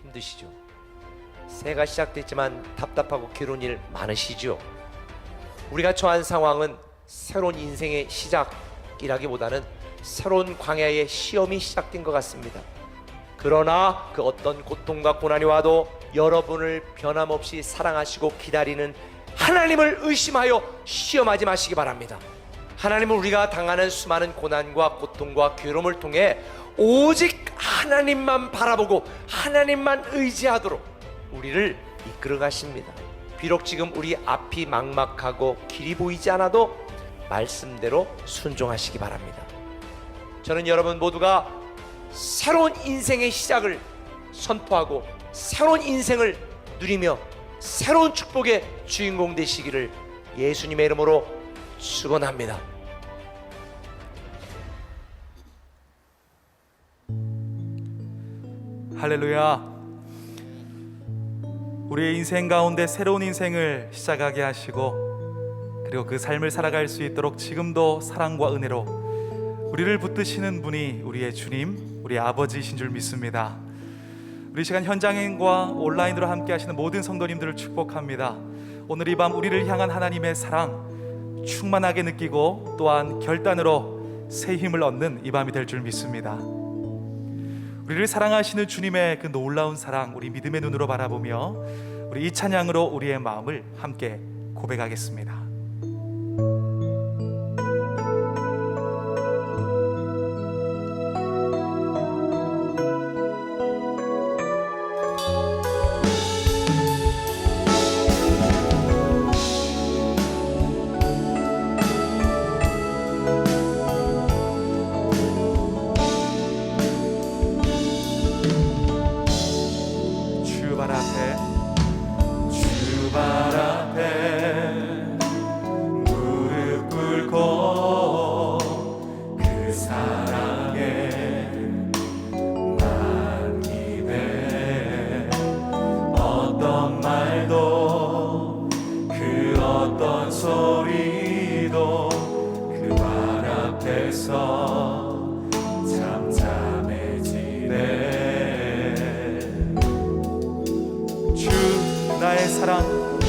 힘드시죠? 새해가 시작됐지만 답답하고 괴로운 일 많으시죠? 우리가 처한 상황은 새로운 인생의 시작이라기보다는 새로운 광야의 시험이 시작된 것 같습니다. 그러나 그 어떤 고통과 고난이 와도 여러분을 변함없이 사랑하시고 기다리는 하나님을 의심하여 시험하지 마시기 바랍니다. 하나님은 우리가 당하는 수많은 고난과 고통과 괴로움을 통해 오직 하나님만 바라보고 하나님만 의지하도록 우리를 이끌어 가십니다. 비록 지금 우리 앞이 막막하고 길이 보이지 않아도 말씀대로 순종하시기 바랍니다. 저는 여러분 모두가 새로운 인생의 시작을 선포하고 새로운 인생을 누리며 새로운 축복의 주인공 되시기를 예수님의 이름으로 축원합니다. 할렐루야. 우리의 인생 가운데 새로운 인생을 시작하게 하시고 그리고 그 삶을 살아갈 수 있도록 지금도 사랑과 은혜로 우리를 붙드시는 분이 우리의 주님, 우리의 아버지이신 줄 믿습니다. 우리 시간 현장과 온라인으로 함께 하시는 모든 성도님들을 축복합니다. 오늘 이 밤 우리를 향한 하나님의 사랑 충만하게 느끼고 또한 결단으로 새 힘을 얻는 이 밤이 될 줄 믿습니다. 우리를 사랑하시는 주님의 그 놀라운 사랑 우리 믿음의 눈으로 바라보며 우리 이 찬양으로 우리의 마음을 함께 고백하겠습니다. 나의 사랑,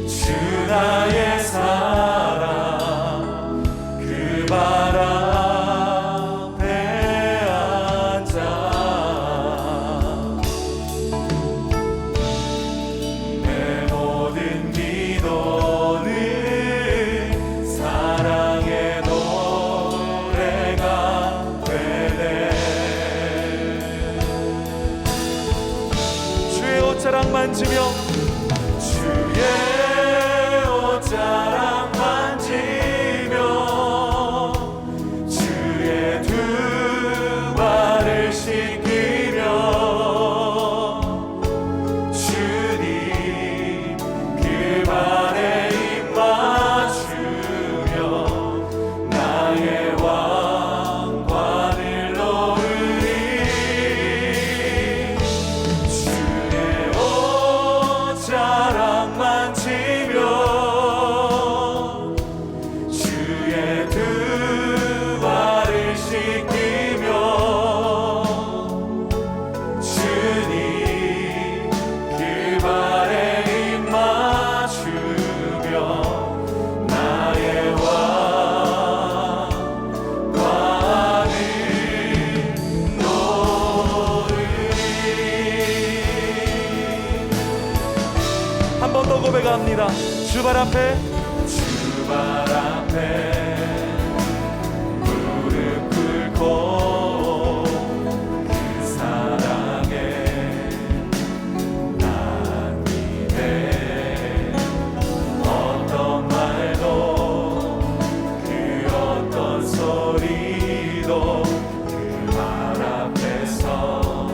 주 나의 사랑, 그 발 앞에 앉아 내 모든 기도는 사랑의 노래가 되네. 주의 옷자락 만지며 주의 옷자락 만지며 주의 두 발을 씻기며 주님 그 발에 입 맞추며 나의 왕관을 놓으리. 주의 옷자락 만지며 주의 두 발을 씻기며 주님 그 발에 입 맞추며 나의 왕관을 놓으리. 한 번 더 고백합니다. 주 발 앞에, 주 발 앞에 무릎 꿇고 그 사랑에 난 기대. 어떤 말도 그 어떤 소리도 그 말 앞에서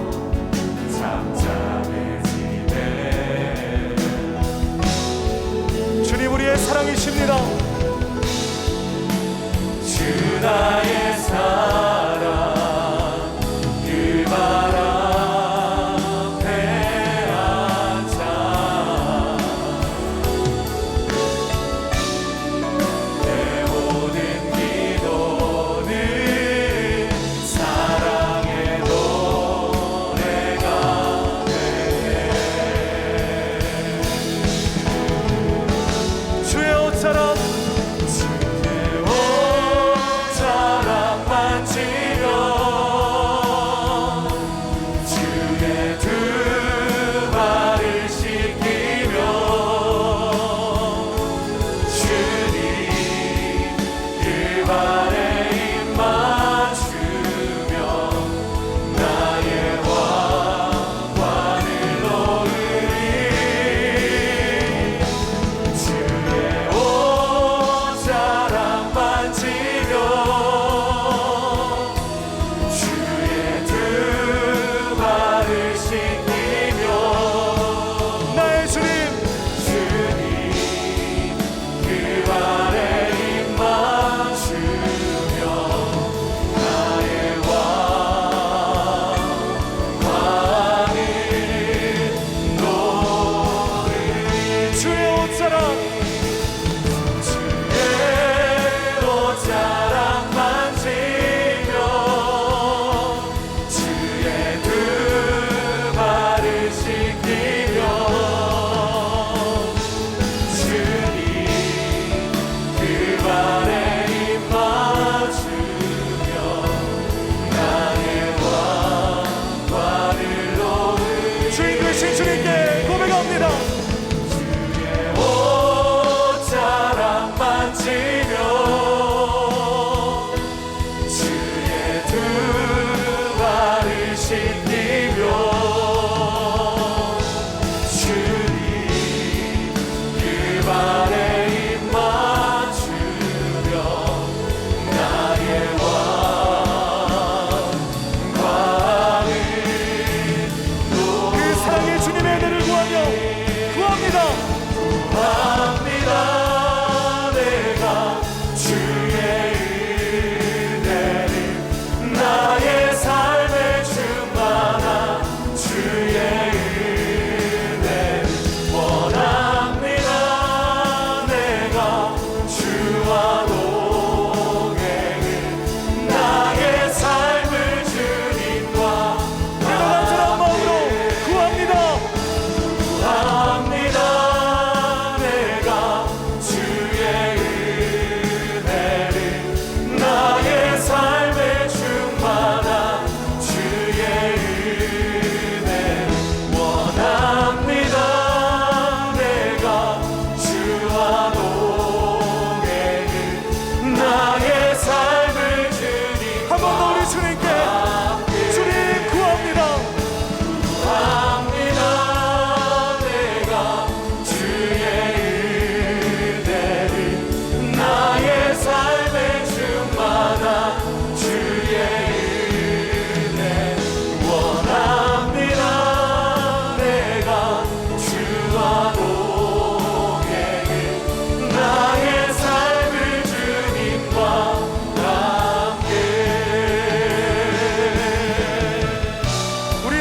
잠잠해지네. 주님 우리의 사랑이십니다.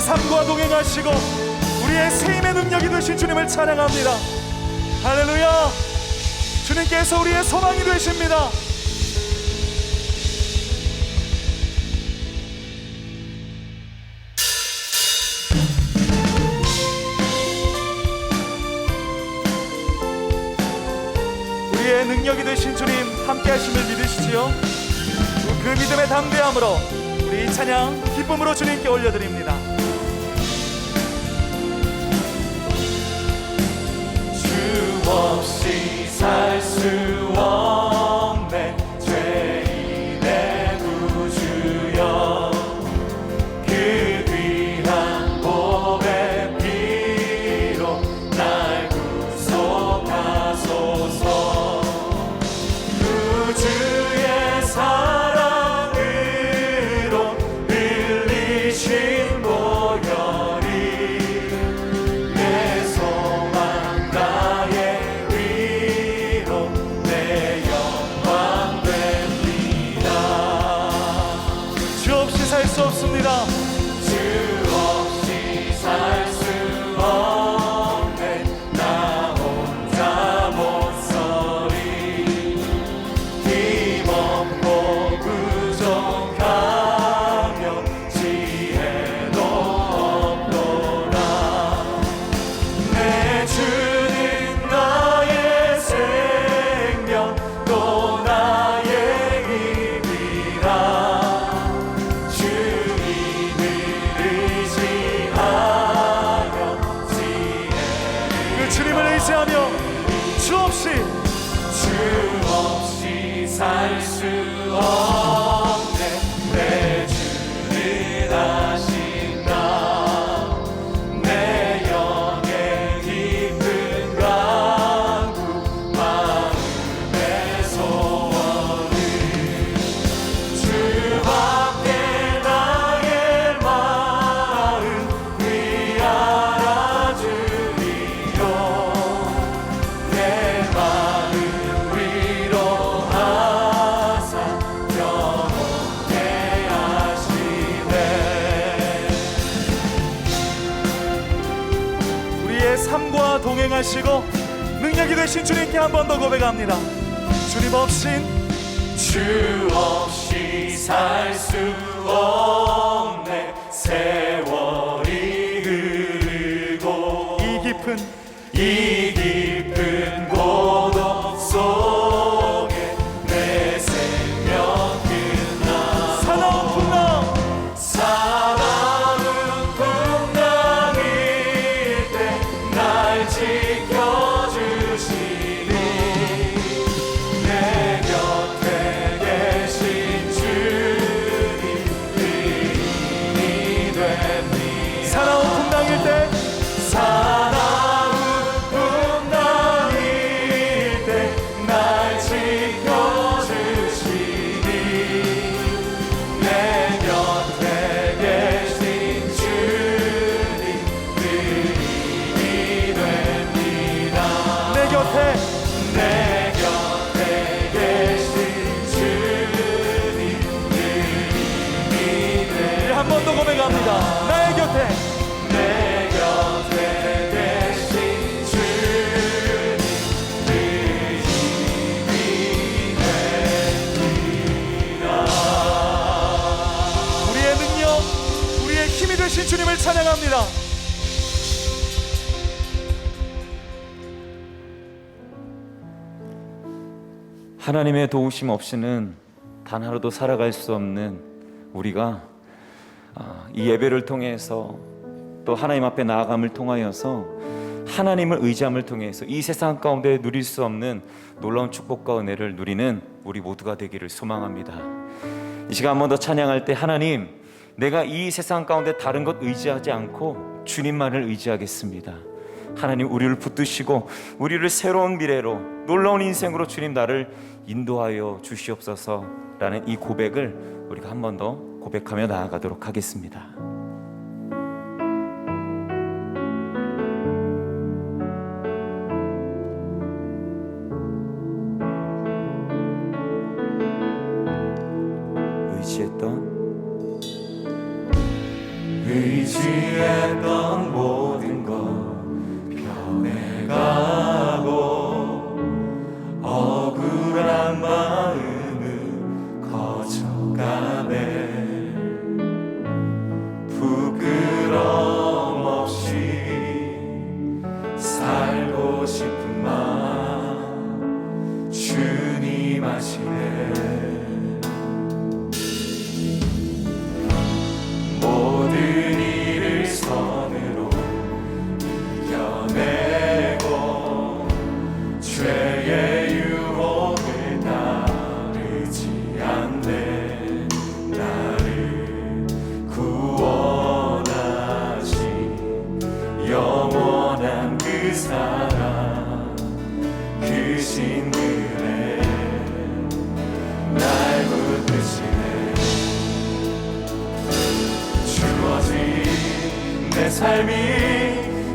삶과 동행하시고 우리의 세임의 능력이 되신 주님을 찬양합니다. 할렐루야. 주님께서 우리의 소망이 되십니다. 우리의 능력이 되신 주님 함께 하심을 믿으시지요? 그 믿음의 담대함으로 우리 이 찬양 기쁨으로 주님께 올려드립니다. 주 없이 살 수 없네 죄인의 구주여 그 귀한 보배 피로 날 구속하소서 구주의 사랑으로 흘리신 보혈이 내 소망 나의 위로 내 영광 됩니다. 주 없이 살 수 없습니다. 주 없이 살 수 없네 나 혼자 못 서리 힘없고 부족하며 지혜도 없도다 내 주는 나의 생명 또 나의 힘이라 주님을 의지하며 그 주님을 의지하며 주 없이 살 수 없네 내 주는 아신다 내 영의 깊은 강구 마음의 소원을 주밖에 나의 마음 위하라 주리요 내 마음 위로하사 영원케 하시네. 우리의 삶과 동행하시고 능력이 되신 주님께 한 번 더 고백합니다. 주님 없이 살 수 없네 세월이 흐르고 이 깊은 고독 속에 내 생명 끝나 사나운 풍랑일 때 날 지켜주시니 내 곁에 계신 주님 의인이 됩니다. 사나운 풍랑일 때 날 지켜주시니 내 곁에 계신 주님 의인이 됩니다. 내 곁에 계신 주님 의인이 됩니다. 한 번 더 고백합니다. 나의 곁에 계신 주님 우리의 능력, 우리의 힘이 되신 주님을 찬양합니다. 하나님의 도우심 없이는 단 하루도 살아갈 수 없는 우리가 이 예배를 통해서 또 하나님 앞에 나아감을 통하여서 하나님을 의지함을 통해서 이 세상 가운데 누릴 수 없는 놀라운 축복과 은혜를 누리는 우리 모두가 되기를 소망합니다. 이 시간 한 번 더 찬양할 때 하나님, 내가 이 세상 가운데 다른 것 의지하지 않고 주님만을 의지하겠습니다. 하나님, 우리를 붙드시고 우리를 새로운 미래로, 놀라운 인생으로 주님 나를 인도하여 주시옵소서라는 이 고백을 우리가 한 번 더 고백하며 나아가도록 하겠습니다. 의지했던 의지했던 모든 것 변해가고 억울한 마음은 커져가네. 부끄럼 없이 살고 싶은 마음 주님 아시네. 모든 일을 선으로 이겨내고 죄의 유혹을 따르지 않네. 나를 구원하신 영원한 그 사랑 그 신들에 날 붙드시네. 주어진 내 삶이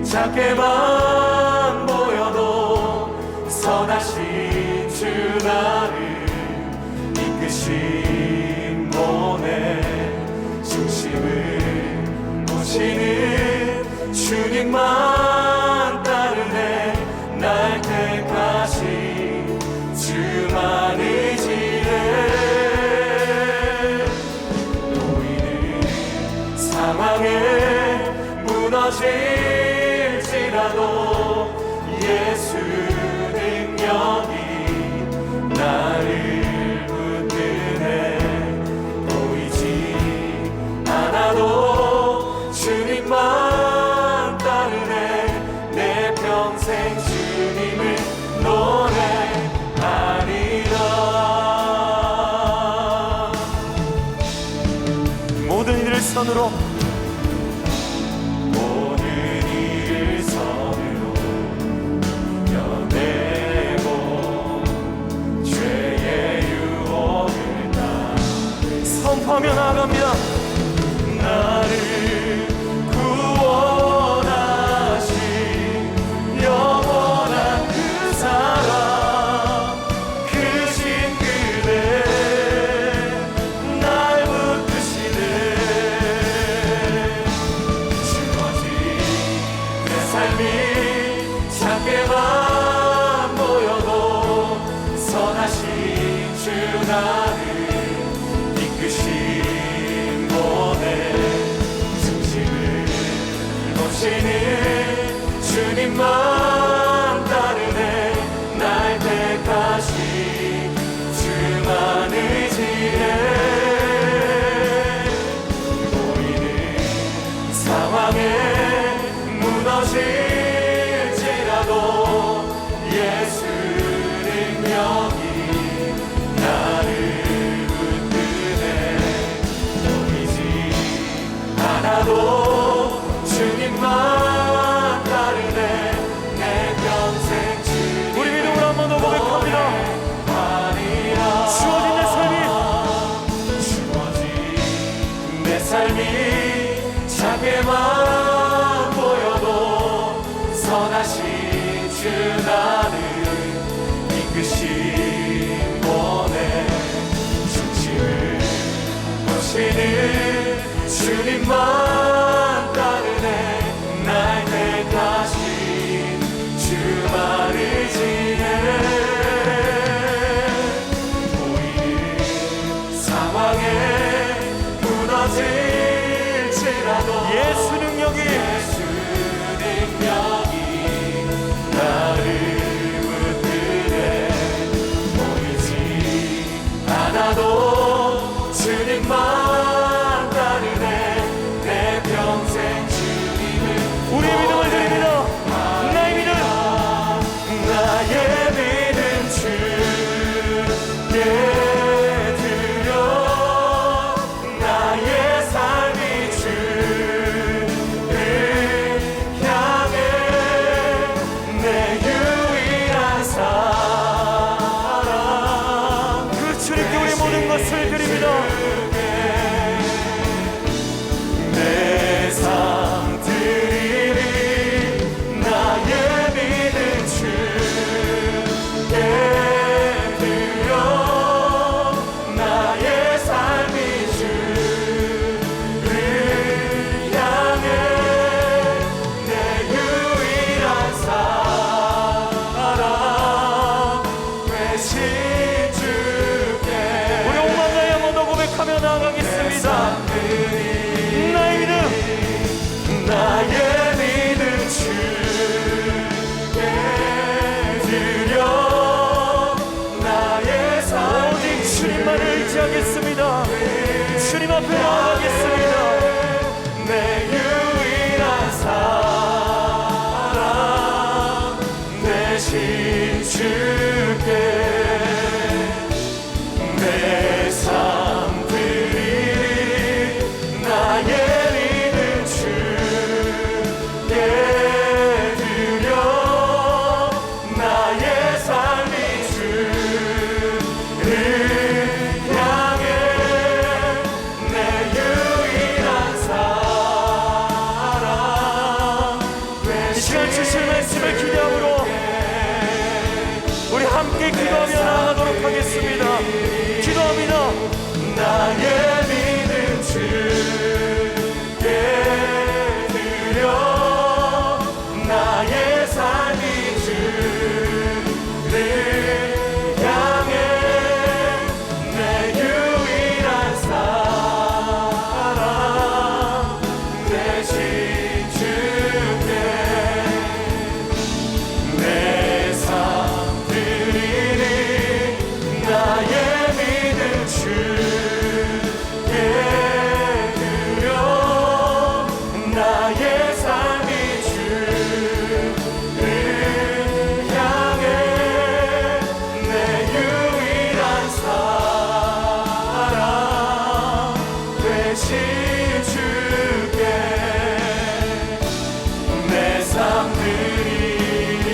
작게만 보여도 선하신 주 나를 이끄신 몸의 중심을 모시는 주님만 따르네. 날 택하신 주만 의지해. 보이는 상황에 무너질지라도 예수 능력이 나를 붙드네. 보이지 않아도 주님만 따르네. 내 평생 주님을 노래하리라. 모든 일을 선으로 선포하며 나아갑니다. 나를 구원하신 영원한 그 사랑 그 신그대 날 붙드시네. 주어진 내 삶이 작게만 보여도 선하신 주 나를 이끄신 몸의 중심을 모시는 주님만 따르네. 날 택하신 주만 의지해. 보이는 상황에 무너질지라도 예수 능력이 나를 나도 주님만 따르네. 내 평생 주님을 우리 믿음으로 한 번 더 고백합니다. 주어진 내 삶이 작게만 보여도 선하신 주 나를 이끄신 몸의 중심을 모시는 주님만 따르네. 날 택하신 주만 의지해. 보이는 상황에 무너질지라도 예수 능력이 나를 붙드네. 보이지 않아도 주님만 따르네. 내 앞에 나가겠습니다. 내 유일한 사랑 대신 주께 내 삶 드리리. 나의 믿음 주께 드려. 나의 삶이 주를 향해 내 유일한 사랑. 이 시간 주실 말씀을 기대함으로 우리 함께 기도하며 나아가도록 하겠습니다. 기도합니다. 나의 믿음 주께 드려. 나의 삶이 주를 향해 내 유일한 사랑 대신 주께 내 삶 드리니. 나의 믿음 주께 드려. 나의 삶이 주를 향해 내 유일한 사랑 되신 주께 내 삶 드리니.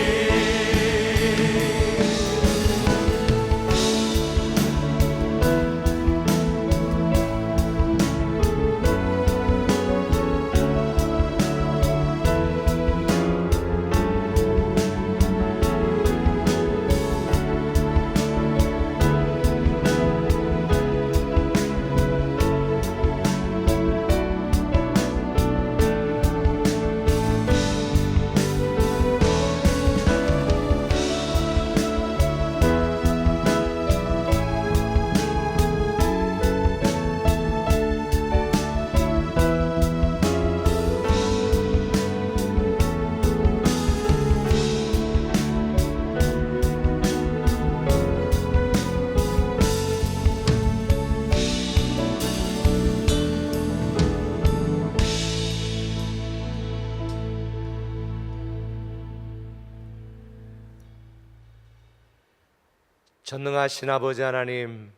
전능하신 아버지 하나님,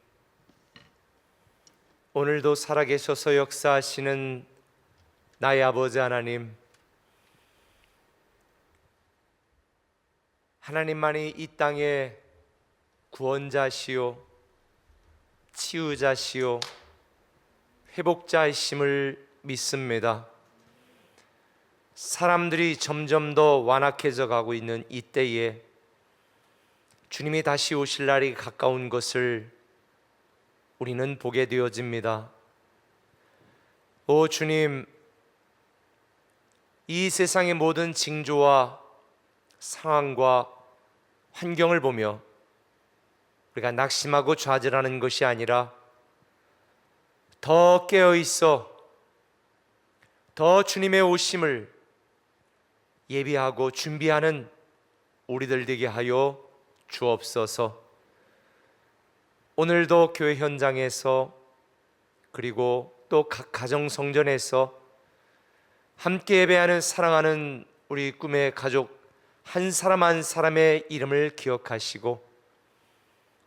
오늘도 살아계셔서 역사하시는 나의 아버지 하나님, 하나님만이 이 땅의 구원자시요 치유자시요 회복자이심을 믿습니다. 사람들이 점점 더 완악해져 가고 있는 이 때에 주님이 다시 오실 날이 가까운 것을 우리는 보게 되어집니다. 오 주님, 이 세상의 모든 징조와 상황과 환경을 보며 우리가 낙심하고 좌절하는 것이 아니라 더 깨어 있어 더 주님의 오심을 예비하고 준비하는 우리들 되게 하여 주옵소서. 오늘도 교회 현장에서 그리고 또 각 가정 성전에서 함께 예배하는 사랑하는 우리 꿈의 가족 한 사람 한 사람의 이름을 기억하시고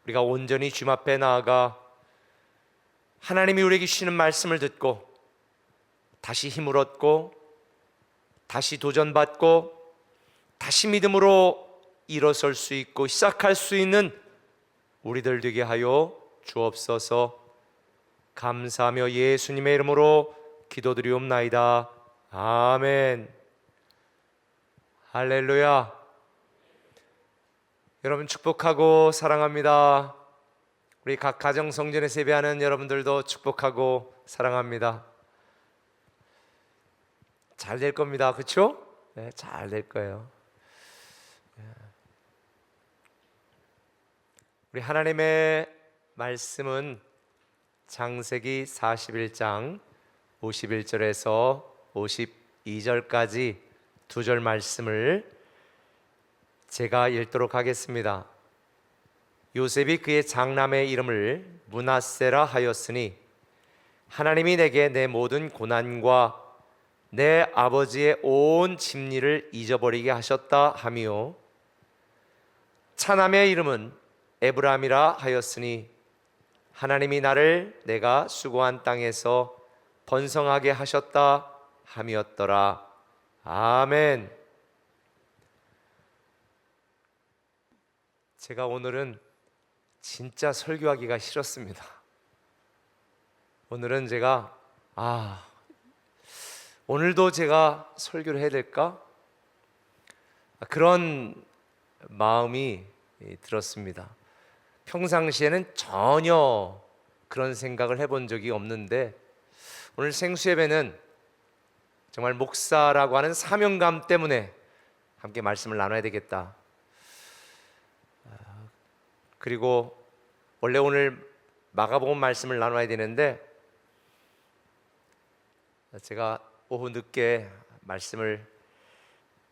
우리가 온전히 주님 앞에 나아가 하나님이 우리에게 주시는 말씀을 듣고 다시 힘을 얻고 다시 도전받고 다시 믿음으로 일어설 수 있고 시작할 수 있는 우리들 되게 하여 주옵소서. 감사하며 예수님의 이름으로 기도드리옵나이다. 아멘. 할렐루야. 여러분 축복하고 사랑합니다. 우리 각 가정 성전에서 예배하는 여러분들도 축복하고 사랑합니다. 잘 될 겁니다. 그렇죠? 네, 잘 될 거예요. 우리 하나님의 말씀은 창세기 41장 51절에서 52절까지 두 절 말씀을 제가 읽도록 하겠습니다. 요셉이 그의 장남의 이름을 므낫세라 하였으니 하나님이 내게 내 모든 고난과 내 아버지의 온 진리를 잊어버리게 하셨다 하며 차남의 이름은 에브라임이라 하였으니 하나님이 나를 내가 수고한 땅에서 번성하게 하셨다 함이었더라. 아멘. 제가 오늘은 진짜 설교하기가 싫었습니다. 오늘은 제가 오늘도 제가 설교를 해야 될까? 그런 마음이 들었습니다. 평상시에는 전혀 그런 생각을 해본 적이 없는데 오늘 생수예배는 정말 목사라고 하는 사명감 때문에 함께 말씀을 나눠야 되겠다. 그리고 원래 오늘 마가복음 말씀을 나눠야 되는데 제가 오후 늦게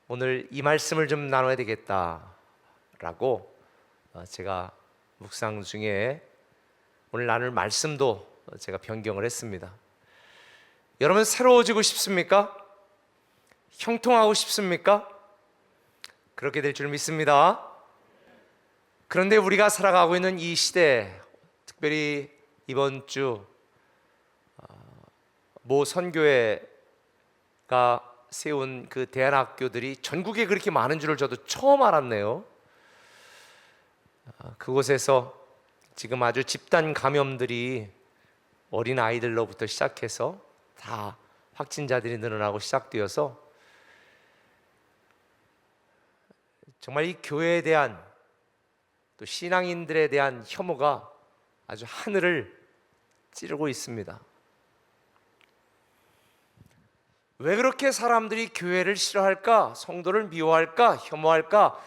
오늘 이 말씀을 좀 나눠야 되겠다라고 제가 묵상 중에 오늘 나눌 말씀도 제가 변경을 했습니다. 여러분 새로워지고 싶습니까? 형통하고 싶습니까? 그렇게 될 줄 믿습니다. 그런데 우리가 살아가고 있는 이 시대, 특별히 이번 주 모 선교회가 세운 그 대안학교들이 전국에 그렇게 많은 줄을 저도 처음 알았네요. 그곳에서 지금 아주 집단 감염들이 어린 아이들로부터 시작해서 다 확진자들이 늘어나고 시작되어서 정말 이 교회에 대한 또 신앙인들에 대한 혐오가 아주 하늘을 찌르고 있습니다. 왜 그렇게 사람들이 교회를 싫어할까? 성도를 미워할까? 혐오할까?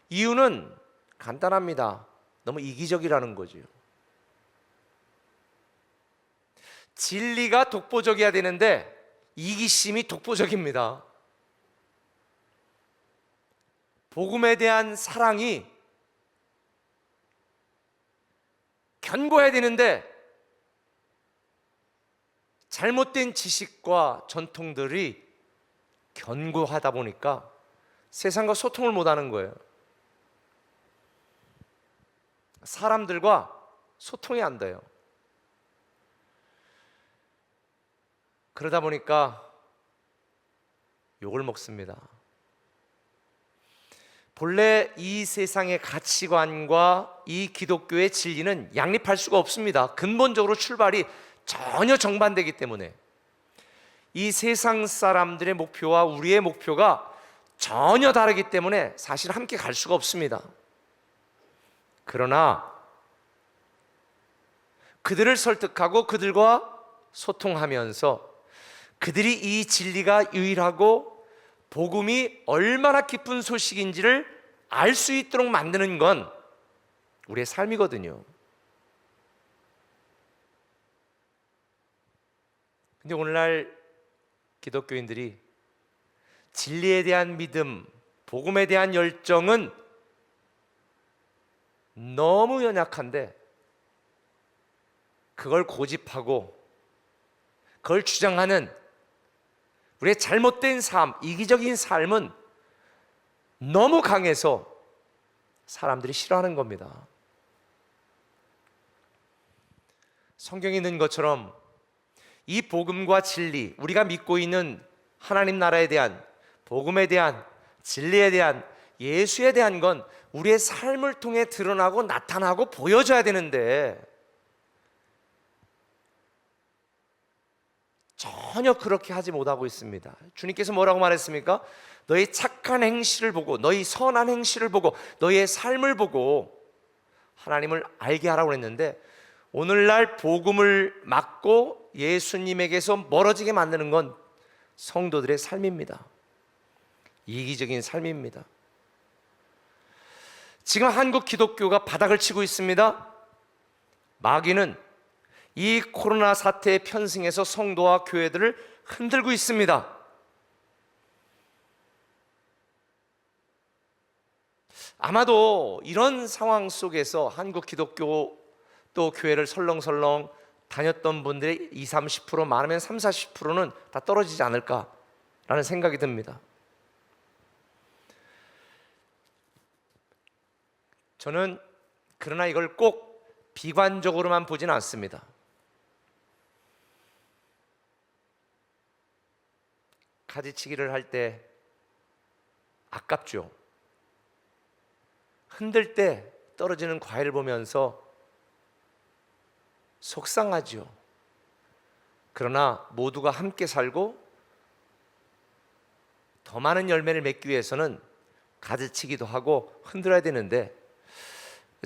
이유는 간단합니다. 너무 이기적이라는 거죠. 진리가 독보적이어야 되는데 이기심이 독보적입니다. 복음에 대한 사랑이 견고해야 되는데 잘못된 지식과 전통들이 견고하다 보니까 세상과 소통을 못하는 거예요. 사람들과 소통이 안 돼요. 그러다 보니까 욕을 먹습니다. 본래 이 세상의 가치관과 이 기독교의 진리는 양립할 수가 없습니다. 근본적으로 출발이 전혀 정반대이기 때문에 이 세상 사람들의 목표와 우리의 목표가 전혀 다르기 때문에 사실 함께 갈 수가 없습니다. 그러나 그들을 설득하고 그들과 소통하면서 그들이 이 진리가 유일하고 복음이 얼마나 기쁜 소식인지를 알 수 있도록 만드는 건 우리의 삶이거든요. 근데 오늘날 기독교인들이 진리에 대한 믿음, 복음에 대한 열정은 너무 연약한데 그걸 고집하고 그걸 주장하는 우리의 잘못된 삶, 이기적인 삶은 너무 강해서 사람들이 싫어하는 겁니다. 성경에 있는 것처럼 이 복음과 진리, 우리가 믿고 있는 하나님 나라에 대한 복음에 대한 진리에 대한 예수에 대한 건 우리의 삶을 통해 드러나고 나타나고 보여져야 되는데 전혀 그렇게 하지 못하고 있습니다. 주님께서 뭐라고 말했습니까? 너의 착한 행실을 보고 너의 선한 행실을 보고 너의 삶을 보고 하나님을 알게 하라고 했는데 오늘날 복음을 막고 예수님에게서 멀어지게 만드는 건 성도들의 삶입니다. 이기적인 삶입니다. 지금 한국 기독교가 바닥을 치고 있습니다. 마귀는 이 코로나 사태의 편승에서 성도와 교회들을 흔들고 있습니다. 아마도 이런 상황 속에서 한국 기독교 또 교회를 설렁설렁 다녔던 분들의 20, 30%, 많으면 30, 40%는 다 떨어지지 않을까라는 생각이 듭니다. 저는 그러나 이걸 꼭 비관적으로만 보지는 않습니다. 가지치기를 할 때 아깝죠. 흔들 때 떨어지는 과일을 보면서 속상하죠. 그러나 모두가 함께 살고 더 많은 열매를 맺기 위해서는 가지치기도 하고 흔들어야 되는데,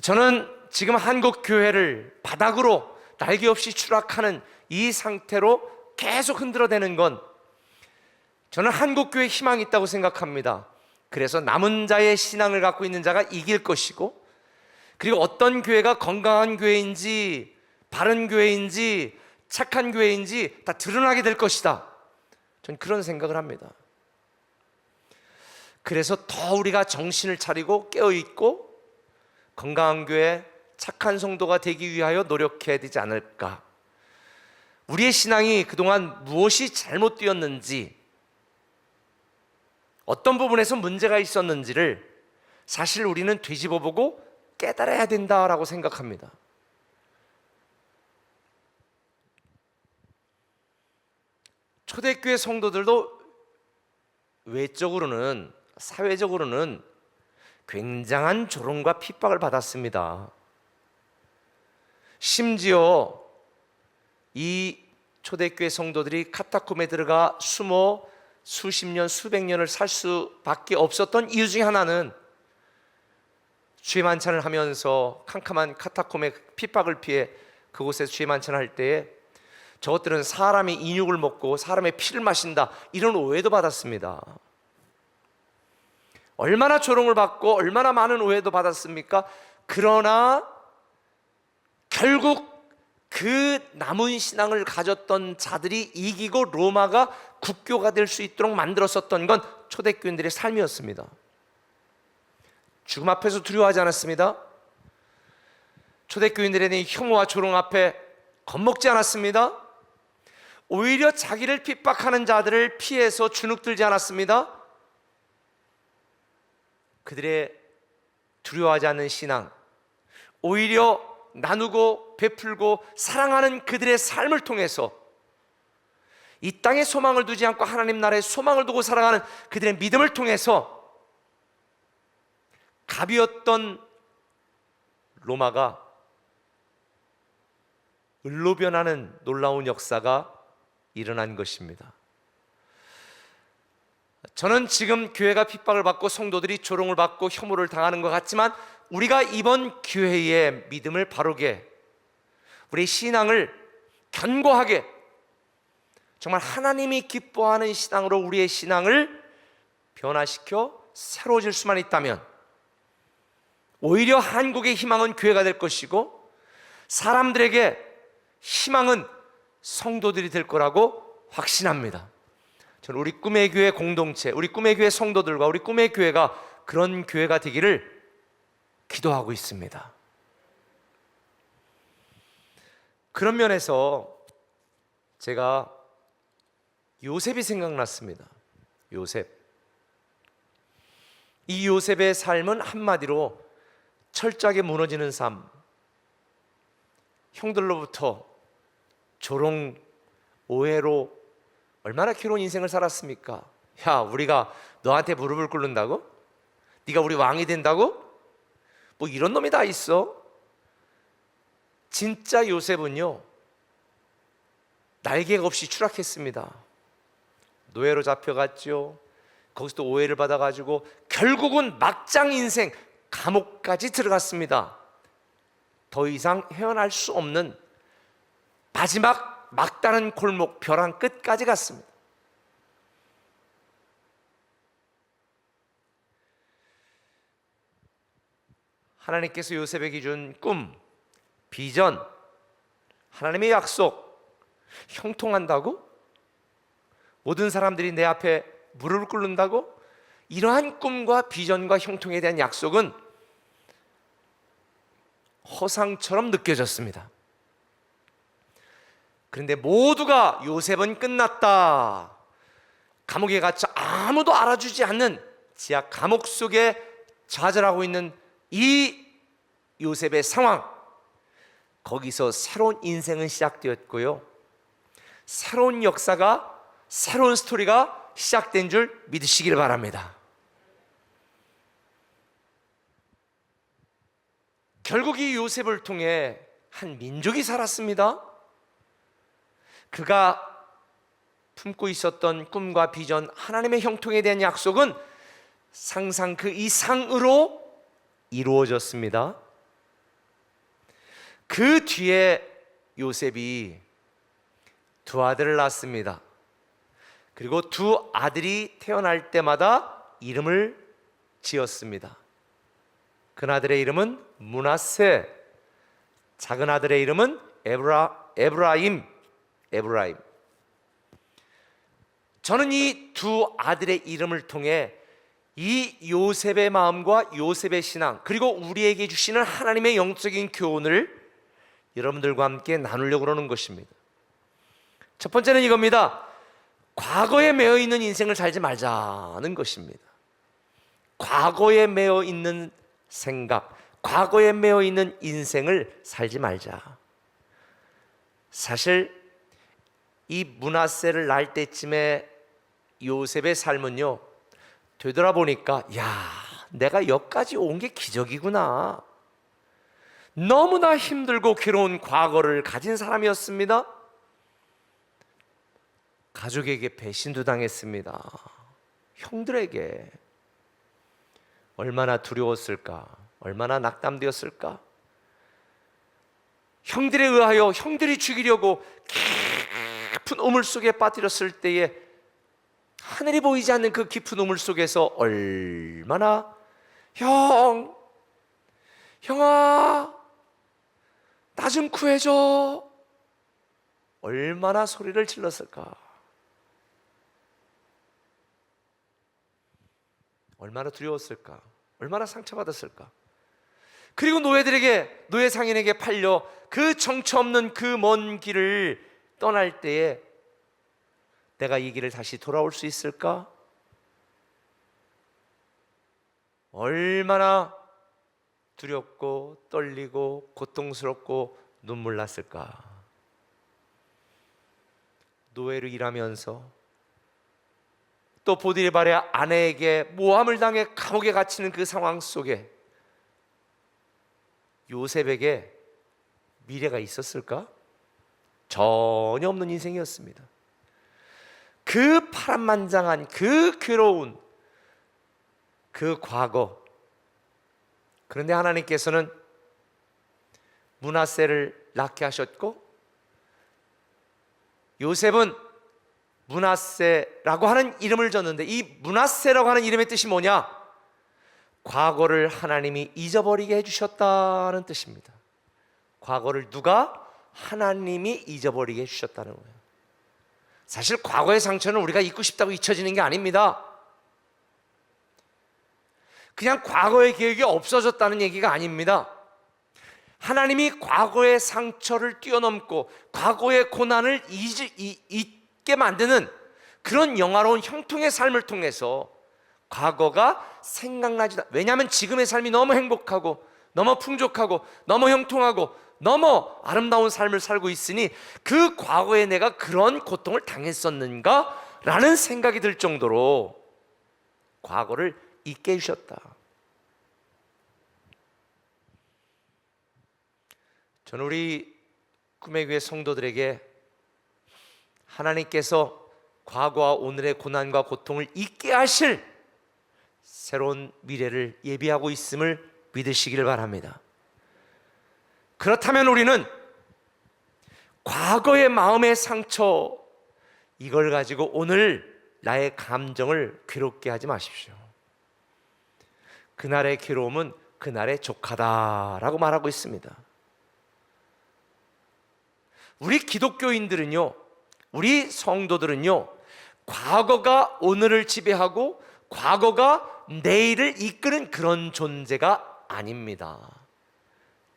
저는 지금 한국 교회를 바닥으로 날개 없이 추락하는 이 상태로 계속 흔들어대는 건, 저는 한국 교회에 희망이 있다고 생각합니다. 그래서 남은 자의 신앙을 갖고 있는 자가 이길 것이고, 그리고 어떤 교회가 건강한 교회인지 바른 교회인지 착한 교회인지 다 드러나게 될 것이다. 저는 그런 생각을 합니다. 그래서 더 우리가 정신을 차리고 깨어있고 건강한 교회, 착한 성도가 되기 위하여 노력해야 되지 않을까. 우리의 신앙이 그동안 무엇이 잘못되었는지, 어떤 부분에서 문제가 있었는지를 사실 우리는 뒤집어보고 깨달아야 된다라고 생각합니다. 초대교회 성도들도 외적으로는, 사회적으로는 굉장한 조롱과 핍박을 받았습니다. 심지어 이 초대교회 성도들이 카타콤에 들어가 숨어 수십 년, 수백 년을 살 수밖에 없었던 이유 중에 하나는 주의 만찬을 하면서 캄캄한 카타콤의 핍박을 피해 그곳에서 주의 만찬을 할 때에 저것들은 사람이 인육을 먹고 사람의 피를 마신다, 이런 오해도 받았습니다. 얼마나 조롱을 받고 얼마나 많은 오해도 받았습니까? 그러나 결국 그 남은 신앙을 가졌던 자들이 이기고 로마가 국교가 될 수 있도록 만들었었던 건 초대교인들의 삶이었습니다. 죽음 앞에서 두려워하지 않았습니다. 초대교인들에 대한 혐오와 조롱 앞에 겁먹지 않았습니다. 오히려 자기를 핍박하는 자들을 피해서 주눅들지 않았습니다. 그들의 두려워하지 않는 신앙, 오히려 나누고 베풀고 사랑하는 그들의 삶을 통해서 이 땅에 소망을 두지 않고 하나님 나라에 소망을 두고 살아가는 그들의 믿음을 통해서 갑이었던 로마가 을로 변하는 놀라운 역사가 일어난 것입니다. 저는 지금 교회가 핍박을 받고 성도들이 조롱을 받고 혐오를 당하는 것 같지만, 우리가 이번 기회에 믿음을 바르게, 우리 신앙을 견고하게, 정말 하나님이 기뻐하는 신앙으로 우리의 신앙을 변화시켜 새로워질 수만 있다면 오히려 한국의 희망은 교회가 될 것이고, 사람들에게 희망은 성도들이 될 거라고 확신합니다. 저는 우리 꿈의 교회 공동체, 우리 꿈의 교회 성도들과 우리 꿈의 교회가 그런 교회가 되기를 기도하고 있습니다. 그런 면에서 제가 요셉이 생각났습니다. 요셉. 이 요셉의 삶은 한마디로 철저하게 무너지는 삶, 형들로부터 조롱, 오해로 얼마나 괴로운 인생을 살았습니까? 야, 우리가 너한테 무릎을 꿇는다고? 네가 우리 왕이 된다고? 뭐 이런 놈이 다 있어? 진짜 요셉은요, 날개가 없이 추락했습니다. 노예로 잡혀갔죠. 거기서 또 오해를 받아가지고 결국은 막장 인생, 감옥까지 들어갔습니다. 더 이상 헤어날 수 없는 마지막 막다른 골목 벼랑 끝까지 갔습니다. 하나님께서 요셉에게 준 꿈, 비전, 하나님의 약속, 형통한다고? 모든 사람들이 내 앞에 무릎을 꿇는다고? 이러한 꿈과 비전과 형통에 대한 약속은 허상처럼 느껴졌습니다. 그런데 모두가 요셉은 끝났다, 감옥에 갇혀 아무도 알아주지 않는 지하 감옥 속에 좌절하고 있는 이 요셉의 상황, 거기서 새로운 인생은 시작되었고요, 새로운 역사가, 새로운 스토리가 시작된 줄 믿으시길 바랍니다. 결국 이 요셉을 통해 한 민족이 살았습니다. 그가 품고 있었던 꿈과 비전, 하나님의 형통에 대한 약속은 상상 그 이상으로 이루어졌습니다. 그 뒤에 요셉이 두 아들을 낳습니다. 그리고 두 아들이 태어날 때마다 이름을 지었습니다. 큰 아들의 이름은 므낫세, 작은 아들의 이름은 에브라임. 저는 이 두 아들의 이름을 통해 이 요셉의 마음과 요셉의 신앙, 그리고 우리에게 주시는 하나님의 영적인 교훈을 여러분들과 함께 나누려고 하는 것입니다. 첫 번째는 이겁니다. 과거에 매여 있는 인생을 살지 말자는 것입니다. 과거에 매여 있는 생각, 과거에 매여 있는 인생을 살지 말자. 사실 이 므낫세를 낳을 때쯤에 요셉의 삶은요, 되돌아보니까 야, 내가 여기까지 온 게 기적이구나, 너무나 힘들고 괴로운 과거를 가진 사람이었습니다. 가족에게 배신도 당했습니다. 형들에게. 얼마나 두려웠을까, 얼마나 낙담되었을까. 형들에 의하여 형들이 죽이려고 깊은 우물 속에 빠뜨렸을 때에 하늘이 보이지 않는 그 깊은 우물 속에서 얼마나 형아 나 좀 구해줘, 얼마나 소리를 질렀을까. 얼마나 두려웠을까, 얼마나 상처받았을까. 그리고 노예들에게, 노예 상인에게 팔려 그 정처 없는 그 먼 길을 떠날 때에 내가 이 길을 다시 돌아올 수 있을까? 얼마나 두렵고 떨리고 고통스럽고 눈물 났을까. 노예로 일하면서 또 보디발의 아내에게 모함을 당해 감옥에 갇히는 그 상황 속에 요셉에게 미래가 있었을까? 전혀 없는 인생이었습니다. 그 파란만장한 그 괴로운 그 과거, 그런데 하나님께서는 므낫세를 낳게 하셨고, 요셉은 므낫세라고 하는 이름을 줬는데, 이 므낫세라고 하는 이름의 뜻이 뭐냐? 과거를 하나님이 잊어버리게 해주셨다는 뜻입니다. 과거를 누가? 하나님이 잊어버리게 해주셨다는 거예요. 사실 과거의 상처는 우리가 잊고 싶다고 잊혀지는 게 아닙니다. 그냥 과거의 기억이 없어졌다는 얘기가 아닙니다. 하나님이 과거의 상처를 뛰어넘고 과거의 고난을 잊게 만드는 그런 영화로운 형통의 삶을 통해서 과거가 생각나지, 왜냐하면 지금의 삶이 너무 행복하고 너무 풍족하고 너무 형통하고 너무 아름다운 삶을 살고 있으니 그 과거에 내가 그런 고통을 당했었는가? 라는 생각이 들 정도로 과거를 잊게 해주셨다. 저는 우리 꿈의 교회 성도들에게 하나님께서 과거와 오늘의 고난과 고통을 잊게 하실 새로운 미래를 예비하고 있음을 믿으시기를 바랍니다. 그렇다면 우리는 과거의 마음의 상처, 이걸 가지고 오늘 나의 감정을 괴롭게 하지 마십시오. 그날의 괴로움은 그날의 족하다라고 말하고 있습니다. 우리 기독교인들은요, 우리 성도들은요, 과거가 오늘을 지배하고 과거가 내일을 이끄는 그런 존재가 아닙니다.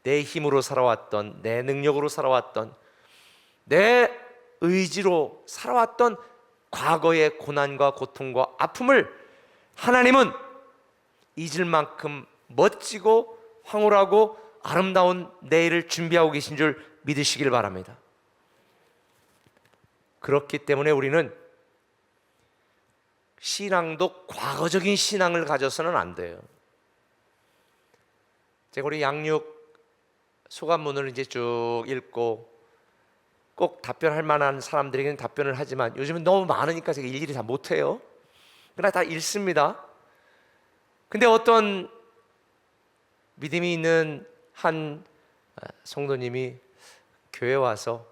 내 힘으로 살아왔던, 내 능력으로 살아왔던, 내 의지로 살아왔던 과거의 고난과 고통과 아픔을 하나님은 잊을 만큼 멋지고 황홀하고 아름다운 내일을 준비하고 계신 줄 믿으시길 바랍니다. 그렇기 때문에 우리는 신앙도 과거적인 신앙을 가져서는 안 돼요. 제가 우리 양육 소감문을 이제 쭉 읽고 꼭 답변할 만한 사람들에게는 답변을 하지만 요즘은 너무 많으니까 제가 일일이 다 못해요. 그러나 다 읽습니다. 근데 어떤 믿음이 있는 한 성도님이 교회 와서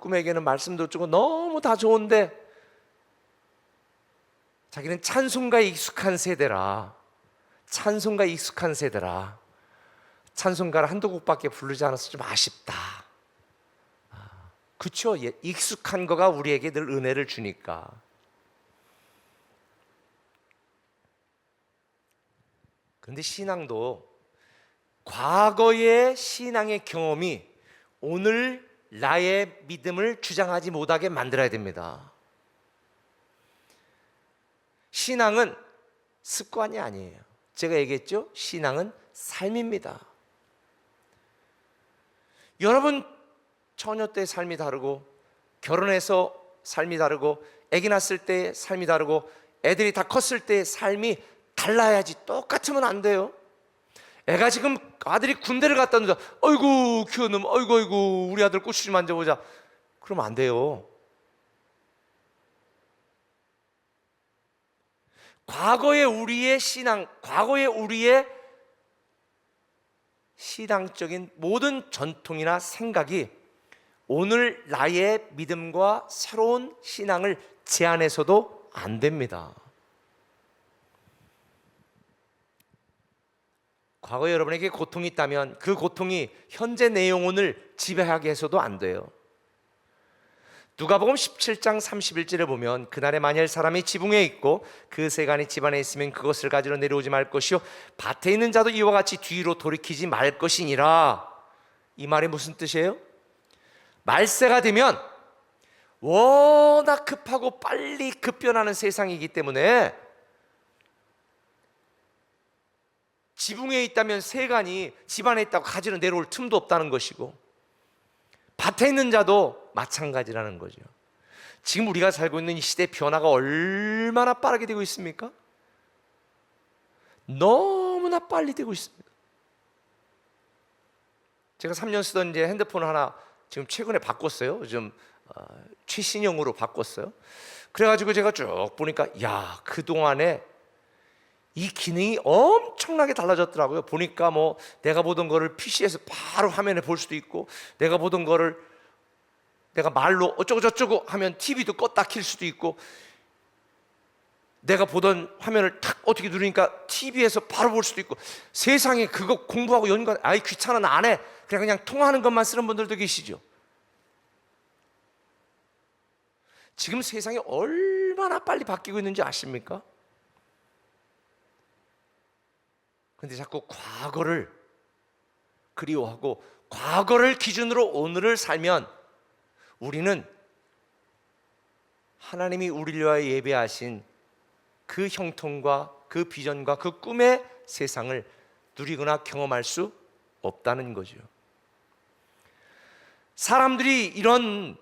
꿈에게는 말씀도 주고 너무 다 좋은데 자기는 찬송가에 익숙한 세대라, 찬송가에 익숙한 세대라, 찬송가를 한두 곡밖에 부르지 않아서 좀 아쉽다. 그렇죠. 익숙한 거가 우리에게 늘 은혜를 주니까. 그런데 신앙도 과거의 신앙의 경험이 오늘 나의 믿음을 주장하지 못하게 만들어야 됩니다. 신앙은 습관이 아니에요. 제가 얘기했죠? 신앙은 삶입니다. 여러분 처녀 때 삶이 다르고 결혼해서 삶이 다르고 아기 낳았을 때 삶이 다르고 애들이 다 컸을 때 삶이 달라야지 똑같으면 안 돼요. 애가 지금 아들이 군대를 갔다 온다. 아이고 키워놈, 아이고 우리 아들 꼬치 좀 만져보자. 그러면 안 돼요. 과거의 우리의 신앙, 과거의 우리의 신앙적인 모든 전통이나 생각이 오늘 나의 믿음과 새로운 신앙을 제한해서도 안 됩니다. 과거에 여러분에게 고통이 있다면 그 고통이 현재 내 영혼을 지배하게 해서도 안 돼요. 누가복음 17장 31절에 보면 그날에 만일 사람이 지붕에 있고 그 세간이 집안에 있으면 그것을 가지러 내려오지 말 것이요 밭에 있는 자도 이와 같이 뒤로 돌이키지 말 것이니라. 이 말이 무슨 뜻이에요? 말세가 되면 워낙 급하고 빨리 급변하는 세상이기 때문에 지붕에 있다면 세간이 집안에 있다고 가지러 내려올 틈도 없다는 것이고 밭에 있는 자도 마찬가지라는 거죠. 지금 우리가 살고 있는 이 시대의 변화가 얼마나 빠르게 되고 있습니까? 너무나 빨리 되고 있습니다. 제가 3년 쓰던 이제 핸드폰 하나 지금 최근에 바꿨어요. 요즘 최신형으로 바꿨어요. 그래가지고 제가 쭉 보니까 그동안에 이 기능이 엄청나게 달라졌더라고요. 보니까 뭐 내가 보던 거를 PC에서 바로 화면에 볼 수도 있고 내가 보던 거를 내가 말로 어쩌고 저쩌고 하면 TV도 껐다 킬 수도 있고 내가 보던 화면을 탁 어떻게 누르니까 TV에서 바로 볼 수도 있고 세상에 그거 공부하고 연관 귀찮아 나 안 해 그냥 통화하는 것만 쓰는 분들도 계시죠. 지금 세상이 얼마나 빨리 바뀌고 있는지 아십니까? 근데 자꾸 과거를 그리워하고 과거를 기준으로 오늘을 살면 우리는 하나님이 우리를 위하여 예배하신 그 형통과 그 비전과 그 꿈의 세상을 누리거나 경험할 수 없다는 거죠. 사람들이 이런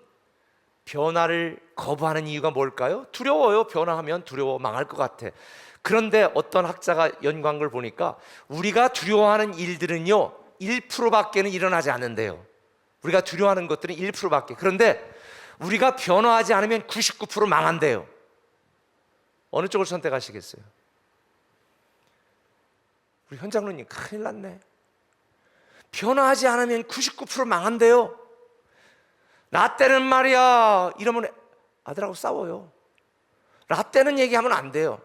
변화를 거부하는 이유가 뭘까요? 두려워요. 변화하면 두려워 망할 것 같아. 그런데 어떤 학자가 연구한 걸 보니까 우리가 두려워하는 일들은요 1%밖에는 일어나지 않는데요. 우리가 두려워하는 것들은 1%밖에. 그런데 우리가 변화하지 않으면 99% 망한대요. 어느 쪽을 선택하시겠어요? 우리 현장로님 큰일 났네. 변화하지 않으면 99% 망한대요. 나 때는 말이야 이러면 아들하고 싸워요. 나 때는 얘기하면 안 돼요.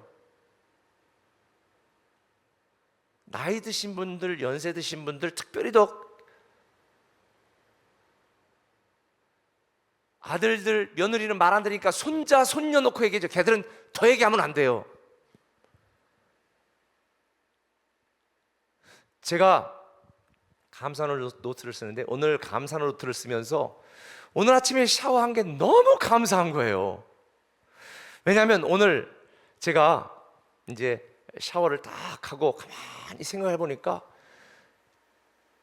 나이 드신 분들, 연세 드신 분들, 특별히 더 아들들, 며느리는 말 안 들으니까 손자, 손녀 놓고 얘기해줘. 걔들은 더 얘기하면 안 돼요. 제가 감사 노트를 쓰는데 오늘 감사 노트를 쓰면서 오늘 아침에 샤워한 게 너무 감사한 거예요. 왜냐하면 오늘 제가 이제 샤워를 딱 하고 가만히 생각해 보니까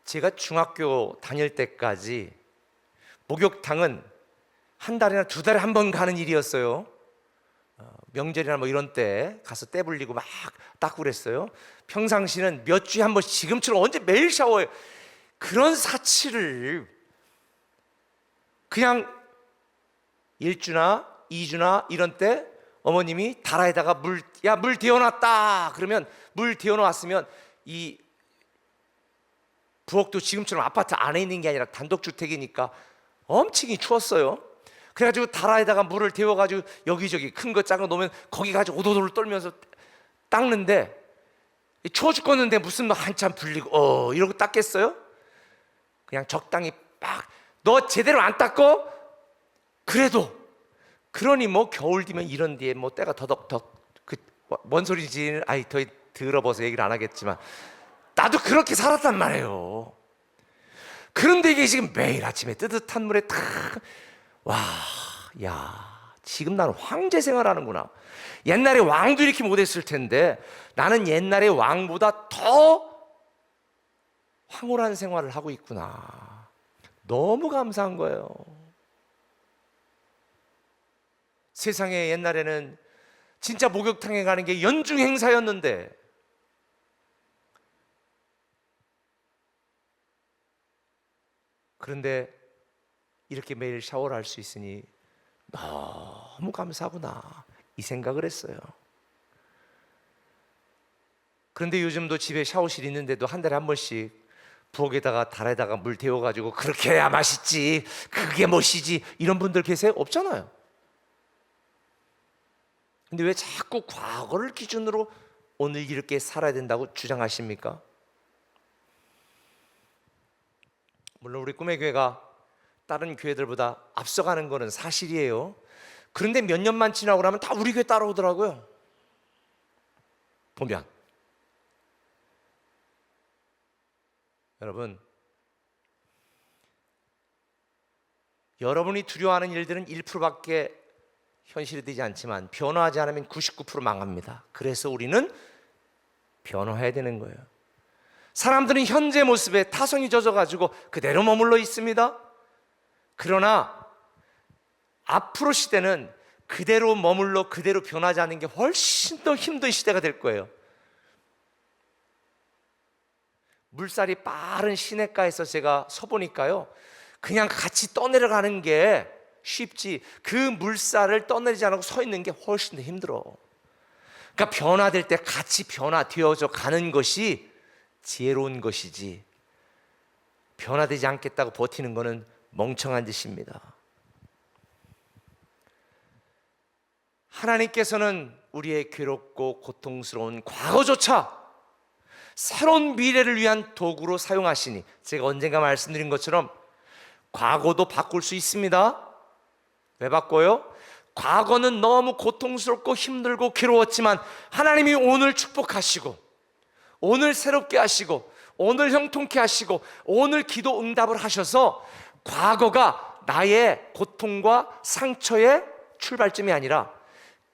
제가 중학교 다닐 때까지 목욕탕은 한 달이나 두 달에 한 번 가는 일이었어요. 명절이나 뭐 이런 때 가서 때 불리고 막 닦고 그랬어요. 평상시는 몇 주에 한 번씩, 지금처럼 언제 매일 샤워해요. 그런 사치를 그냥 1주나 2주나 이런 때 어머님이 다라에다가 물 데워놨다 그러면, 물 데워놨으면 이 부엌도 지금처럼 아파트 안에 있는 게 아니라 단독주택이니까 엄청 추웠어요. 그래가지고 다라에다가 물을 데워가지고 여기저기 큰 거 작은 거 놓으면 거기 가지고 오도도를 떨면서 닦는데, 추워 죽겠는데 무슨 뭐 한참 불리고 이러고 닦겠어요? 그냥 적당히 막, 너 제대로 안 닦고 그래도, 그러니 뭐 겨울 되면 이런 뒤에 뭐 때가 더덕덕, 뭔 소리지? 아이 더 들어봐서 얘기를 안 하겠지만 나도 그렇게 살았단 말이에요. 그런데 이게 지금 매일 아침에 뜨뜻한 물에 탁, 와, 야, 지금 나는 황제 생활하는구나. 옛날에 왕도 이렇게 못했을 텐데 나는 옛날에 왕보다 더 황홀한 생활을 하고 있구나. 너무 감사한 거예요. 세상에 옛날에는 진짜 목욕탕에 가는 게 연중 행사였는데, 그런데 이렇게 매일 샤워를 할 수 있으니 너무 감사하구나, 이 생각을 했어요. 그런데 요즘도 집에 샤워실 있는데도 한 달에 한 번씩 부엌에다가 달에다가 물 데워가지고 그렇게 해야 맛있지, 그게 멋이지, 이런 분들 계세요? 없잖아요. 근데 왜 자꾸 과거를 기준으로 오늘 이렇게 살아야 된다고 주장하십니까? 물론 우리 꿈의 교회가 다른 교회들보다 앞서가는 거는 사실이에요. 그런데 몇 년만 지나고 나면 다 우리 교회 따라오더라고요. 보면 여러분, 여러분이 두려워하는 일들은 1%밖에 현실이 되지 않지만 변화하지 않으면 99% 망합니다. 그래서 우리는 변화해야 되는 거예요. 사람들은 현재 모습에 타성이 젖어가지고 그대로 머물러 있습니다. 그러나 앞으로 시대는 그대로 머물러 그대로 변하지 않는 게 훨씬 더 힘든 시대가 될 거예요. 물살이 빠른 시냇가에서 제가 서보니까요, 그냥 같이 떠내려가는 게 쉽지, 그 물살을 떠내리지 않고 서 있는 게 훨씬 더 힘들어. 그러니까 변화될 때 같이 변화되어져 가는 것이 지혜로운 것이지, 변화되지 않겠다고 버티는 것은 멍청한 짓입니다. 하나님께서는 우리의 괴롭고 고통스러운 과거조차 새로운 미래를 위한 도구로 사용하시니, 제가 언젠가 말씀드린 것처럼 과거도 바꿀 수 있습니다. 왜 바꿔요? 과거는 너무 고통스럽고 힘들고 괴로웠지만 하나님이 오늘 축복하시고, 오늘 새롭게 하시고, 오늘 형통케 하시고, 오늘 기도 응답을 하셔서 과거가 나의 고통과 상처의 출발점이 아니라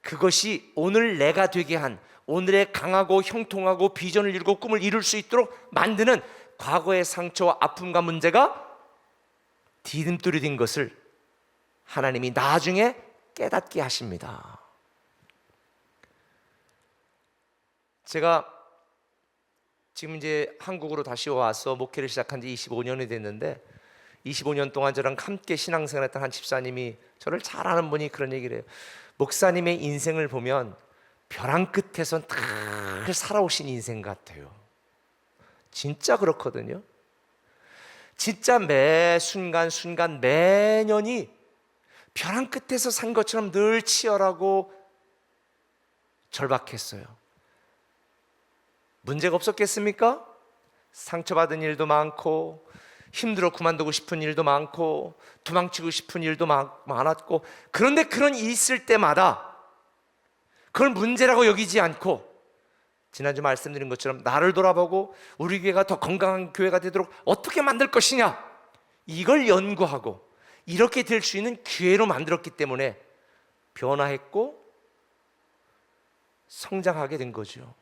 그것이 오늘 내가 되게 한, 오늘의 강하고 형통하고 비전을 이루고 꿈을 이룰 수 있도록 만드는 과거의 상처와 아픔과 문제가 디딤돌이 된 것을 하나님이 나중에 깨닫게 하십니다. 제가 지금 이제 한국으로 다시 와서 목회를 시작한 지 25년이 됐는데, 25년 동안 저랑 함께 신앙생활했던 한 집사님이, 저를 잘 아는 분이 그런 얘기를 해요. 목사님의 인생을 보면 벼랑 끝에선 다 살아오신 인생 같아요. 진짜 그렇거든요. 진짜 매 순간 매년이 벼랑 끝에서 산 것처럼 늘 치열하고 절박했어요. 문제가 없었겠습니까? 상처받은 일도 많고, 힘들어 그만두고 싶은 일도 많고, 도망치고 싶은 일도 많았고, 그런데 그런 일이 있을 때마다 그걸 문제라고 여기지 않고, 지난주 말씀드린 것처럼 나를 돌아보고 우리 교회가 더 건강한 교회가 되도록 어떻게 만들 것이냐, 이걸 연구하고 이렇게 될 수 있는 기회로 만들었기 때문에 변화했고 성장하게 된 거죠.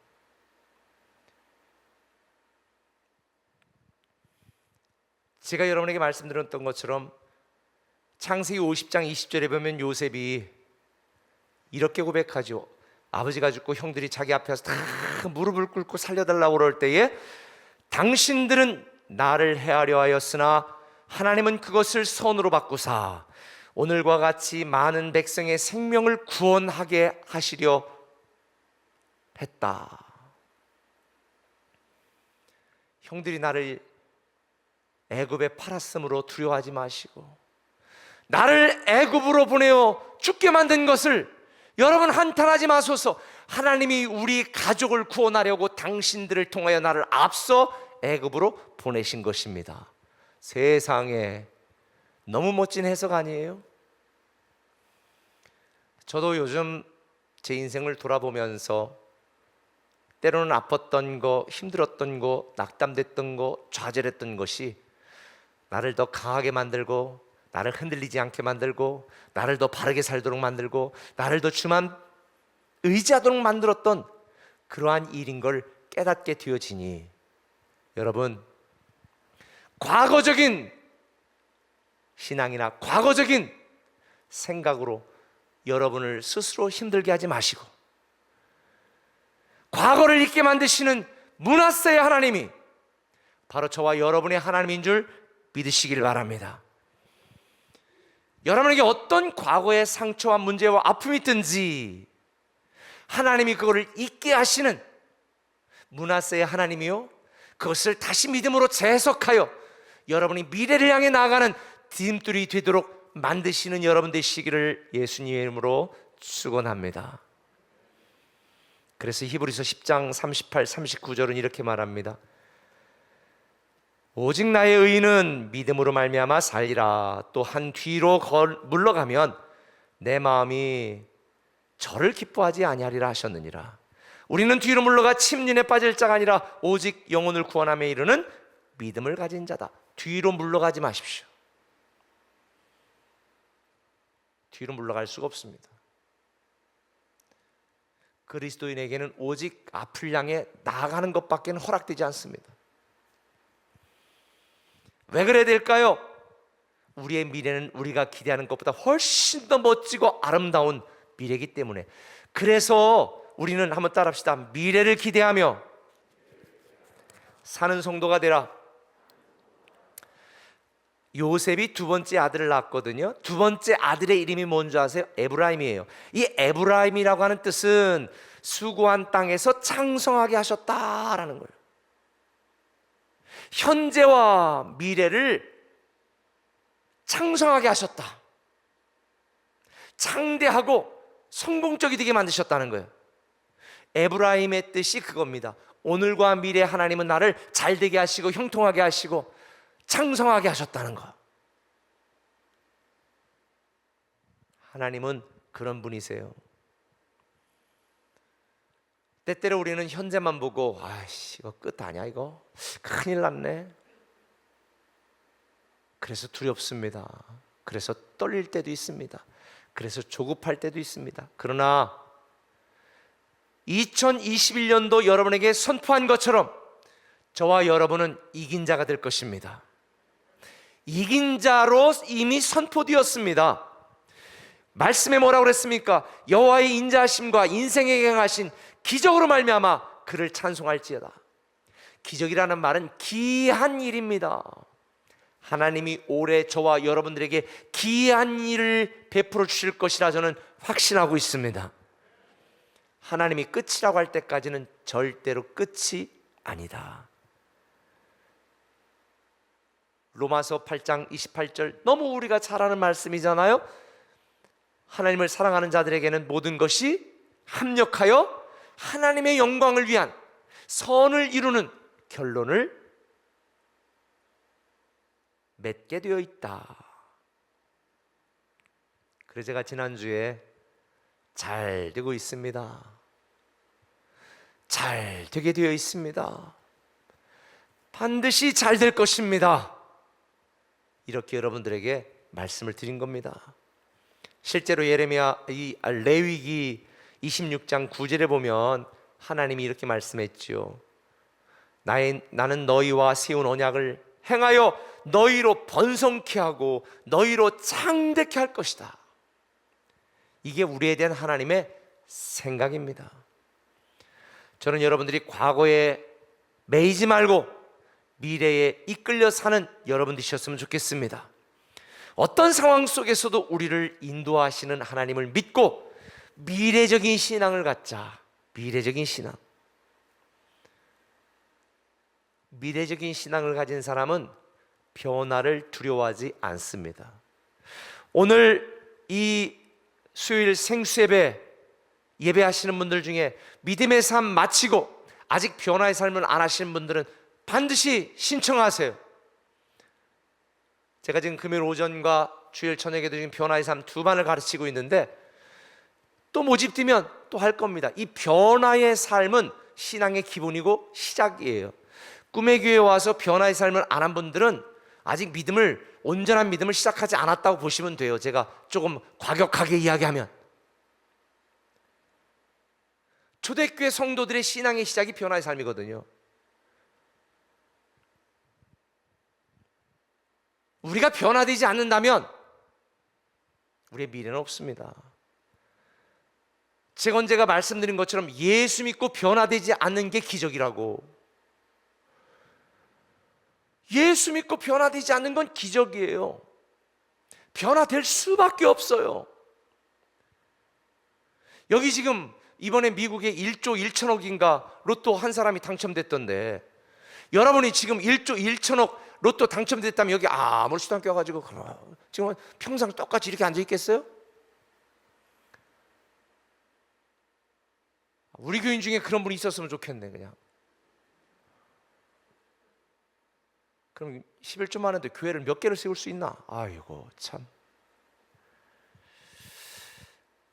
제가 여러분에게 말씀드렸던 것처럼 창세기 50장 20절에 보면 요셉이 이렇게 고백하죠. 아버지가 죽고 형들이 자기 앞에서 다 무릎을 꿇고 살려달라고 그럴 때에 당신들은 나를 해하려 하였으나 하나님은 그것을 선으로 바꾸사 오늘과 같이 많은 백성의 생명을 구원하게 하시려 했다. 형들이 나를 애굽에 팔았으므로 두려워하지 마시고 나를 애굽으로 보내어 죽게 만든 것을 여러분 한탄하지 마소서. 하나님이 우리 가족을 구원하려고 당신들을 통하여 나를 앞서 애굽으로 보내신 것입니다. 세상에 너무 멋진 해석 아니에요? 저도 요즘 제 인생을 돌아보면서 때로는 아팠던 거, 힘들었던 거, 낙담됐던 거, 좌절했던 것이 나를 더 강하게 만들고 나를 흔들리지 않게 만들고 나를 더 바르게 살도록 만들고 나를 더 주만 의지하도록 만들었던 그러한 일인 걸 깨닫게 되어지니 여러분, 과거적인 신앙이나 과거적인 생각으로 여러분을 스스로 힘들게 하지 마시고 과거를 잊게 만드시는 므낫세의 하나님이 바로 저와 여러분의 하나님인 줄 믿으시길 바랍니다. 여러분에게 어떤 과거의 상처와 문제와 아픔이 있든지 하나님이 그거를 잊게 하시는 므낫세의 하나님이요, 그것을 다시 믿음으로 재해석하여 여러분이 미래를 향해 나아가는 디딤돌이 되도록 만드시는 여러분 되시기를 예수님의 이름으로 축원합니다. 그래서 히브리서 10장 38, 39절은 이렇게 말합니다. 오직 나의 의인은 믿음으로 말미암아 살리라. 또한 뒤로 물러가면 내 마음이 저를 기뻐하지 아니하리라 하셨느니라. 우리는 뒤로 물러가 침륜에 빠질 자가 아니라 오직 영혼을 구원함에 이르는 믿음을 가진 자다. 뒤로 물러가지 마십시오. 뒤로 물러갈 수가 없습니다. 그리스도인에게는 오직 앞을 향해 나아가는 것밖에 허락되지 않습니다. 왜 그래야 될까요? 우리의 미래는 우리가 기대하는 것보다 훨씬 더 멋지고 아름다운 미래이기 때문에. 그래서 우리는 한번 따라합시다. 미래를 기대하며 사는 성도가 되라. 요셉이 두 번째 아들을 낳았거든요. 두 번째 아들의 이름이 뭔지 아세요? 에브라임이에요. 이 에브라임이라고 하는 뜻은 수고한 땅에서 창성하게 하셨다라는 거예요. 현재와 미래를 창성하게 하셨다. 창대하고 성공적이 되게 만드셨다는 거예요. 에브라임의 뜻이 그겁니다. 오늘과 미래 하나님은 나를 잘되게 하시고 형통하게 하시고 창성하게 하셨다는 거. 하나님은 그런 분이세요. 때때로 우리는 현재만 보고 아이씨 이거 끝 아니야 이거 큰일 났네. 그래서 두렵습니다. 그래서 떨릴 때도 있습니다. 그래서 조급할 때도 있습니다. 그러나 2021년도 여러분에게 선포한 것처럼 저와 여러분은 이긴 자가 될 것입니다. 이긴 자로 이미 선포되었습니다. 말씀에 뭐라고 그랬습니까? 여호와의 인자하심과 인생에게 행하신 기적으로 말미암아 그를 찬송할지어다. 기적이라는 말은 기이한 일입니다. 하나님이 올해 저와 여러분들에게 기이한 일을 베풀어 주실 것이라 저는 확신하고 있습니다. 하나님이 끝이라고 할 때까지는 절대로 끝이 아니다. 로마서 8장 28절 너무 우리가 잘 아는 말씀이잖아요. 하나님을 사랑하는 자들에게는 모든 것이 합력하여 하나님의 영광을 위한 선을 이루는 결론을 맺게 되어 있다. 그래서 제가 지난주에 잘 되고 있습니다, 잘 되게 되어 있습니다, 반드시 잘 될 것입니다, 이렇게 여러분들에게 말씀을 드린 겁니다. 실제로 이 레위기 26장 9절에 보면 하나님이 이렇게 말씀했죠. 나는 너희와 세운 언약을 행하여 너희로 번성케 하고 너희로 창대케 할 것이다. 이게 우리에 대한 하나님의 생각입니다. 저는 여러분들이 과거에 매이지 말고 미래에 이끌려 사는 여러분 되셨으면 좋겠습니다. 어떤 상황 속에서도 우리를 인도하시는 하나님을 믿고 미래적인 신앙을 갖자. 미래적인 신앙. 미래적인 신앙을 가진 사람은 변화를 두려워하지 않습니다. 오늘 이 수요일 생수예배 예배하시는 분들 중에 믿음의 삶 마치고 아직 변화의 삶을 안 하시는 분들은 반드시 신청하세요. 제가 지금 금요일 오전과 주일 저녁에도 지금 변화의 삶 두 반을 가르치고 있는데 또 모집되면 또 할 겁니다. 이 변화의 삶은 신앙의 기본이고 시작이에요. 꿈의 교회에 와서 변화의 삶을 안 한 분들은 아직 온전한 믿음을 시작하지 않았다고 보시면 돼요. 제가 조금 과격하게 이야기하면. 초대교회 성도들의 신앙의 시작이 변화의 삶이거든요. 우리가 변화되지 않는다면 우리의 미래는 없습니다. 제가 언제가 말씀드린 것처럼 예수 믿고 변화되지 않는 게 기적이라고. 예수 믿고 변화되지 않는 건 기적이에요. 변화될 수밖에 없어요. 여기 지금 이번에 미국에 1조 1천억인가 로또 한 사람이 당첨됐던데, 여러분이 지금 1조 1천억 로또 당첨됐다면 여기 아무렇지도 않게 와가지고 지금 평생 똑같이 이렇게 앉아 있겠어요? 우리 교인 중에 그런 분이 있었으면 좋겠네. 그럼 11조만 하는데 교회를 몇 개를 세울 수 있나? 아이고 참.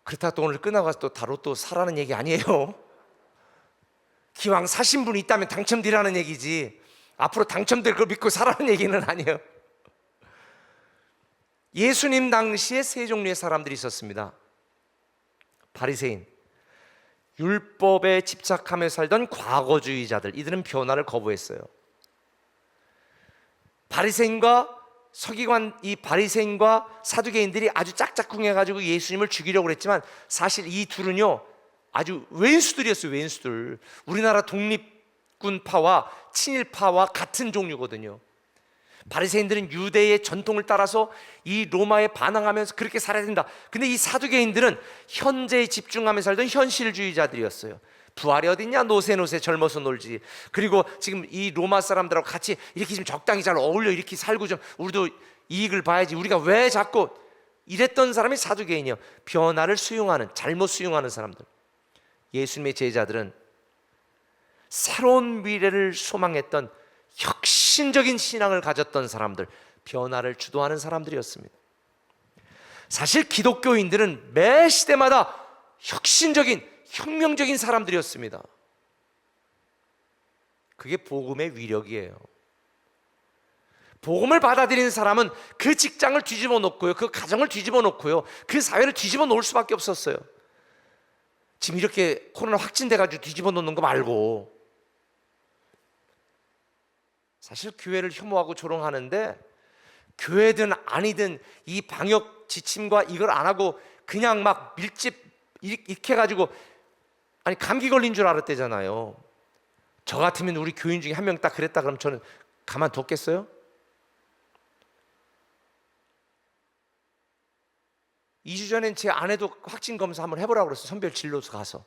그렇다고 또 오늘 끝나고 가서 또 다 로또 사라는 얘기 아니에요. 기왕 사신 분이 있다면 당첨되라는 얘기지, 앞으로 당첨될 걸 믿고 사라는 얘기는 아니에요. 예수님 당시에 세 종류의 사람들이 있었습니다. 바리새인, 율법에 집착하며 살던 과거주의자들, 이들은 변화를 거부했어요. 이 바리새인과 사두개인들이 아주 짝짝꿍해가지고 예수님을 죽이려고 그랬지만 사실 이 둘은요 아주 왼수들이었어요. 왼수들. 우리나라 독립군파와 친일파와 같은 종류거든요. 바리새인들은 유대의 전통을 따라서 이 로마에 반항하면서 그렇게 살아야 된다. 근데 이 사두개인들은 현재에 집중하며 살던 현실주의자들이었어요. 부활이 어딨냐, 노세 젊어서 놀지. 그리고 지금 이 로마 사람들하고 같이 이렇게 좀 적당히 잘 어울려 이렇게 살고 좀 우리도 이익을 봐야지, 우리가 왜 자꾸 이랬던 사람이 사두개인이요. 변화를 수용하는, 잘못 수용하는 사람들. 예수님의 제자들은 새로운 미래를 소망했던 혁신적인 신앙을 가졌던 사람들, 변화를 주도하는 사람들이었습니다. 사실 기독교인들은 매 시대마다 혁명적인 사람들이었습니다. 그게 복음의 위력이에요. 복음을 받아들이는 사람은 그 직장을 뒤집어 놓고요, 그 가정을 뒤집어 놓고요, 그 사회를 뒤집어 놓을 수밖에 없었어요. 지금 이렇게 코로나 확진돼가지고 뒤집어 놓는 거 말고. 사실 교회를 혐오하고 조롱하는데, 교회든 아니든 이 방역 지침과 이걸 안 하고 그냥 막 밀집 이렇게 해가지고, 아니 감기 걸린 줄 알았대잖아요. 저 같으면 우리 교인 중에 한 명 딱 그랬다 그러면 저는 가만뒀겠어요? 2주 전엔 제 아내도 확진 검사 한번 해보라고 그랬어요. 선별 진료소 가서.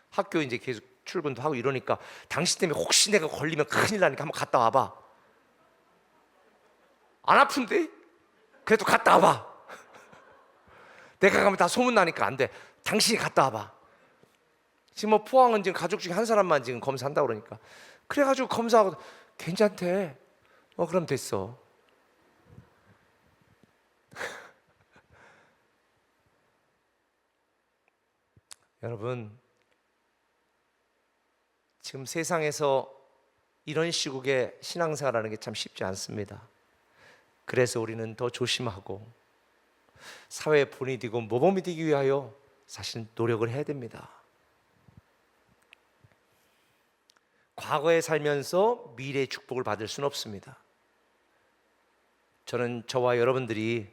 학교 이제 계속 출근도 하고 이러니까 당신 때문에 혹시 내가 걸리면 큰일 나니까 한번 갔다 와봐. 안 아픈데? 그래도 갔다 와봐. 내가 가면 다 소문나니까 안 돼. 당신이 갔다 와봐. 지금 뭐 포항은 지금 가족 중에 한 사람만 지금 검사한다고 그러니까. 그래가지고 검사하고 괜찮대. 그럼 됐어. 여러분, 지금 세상에서 이런 시국에 신앙생활하는 게 참 쉽지 않습니다. 그래서 우리는 더 조심하고 사회에 본이 되고 모범이 되기 위하여 사실 노력을 해야 됩니다. 과거에 살면서 미래의 축복을 받을 수는 없습니다. 저는 저와 여러분들이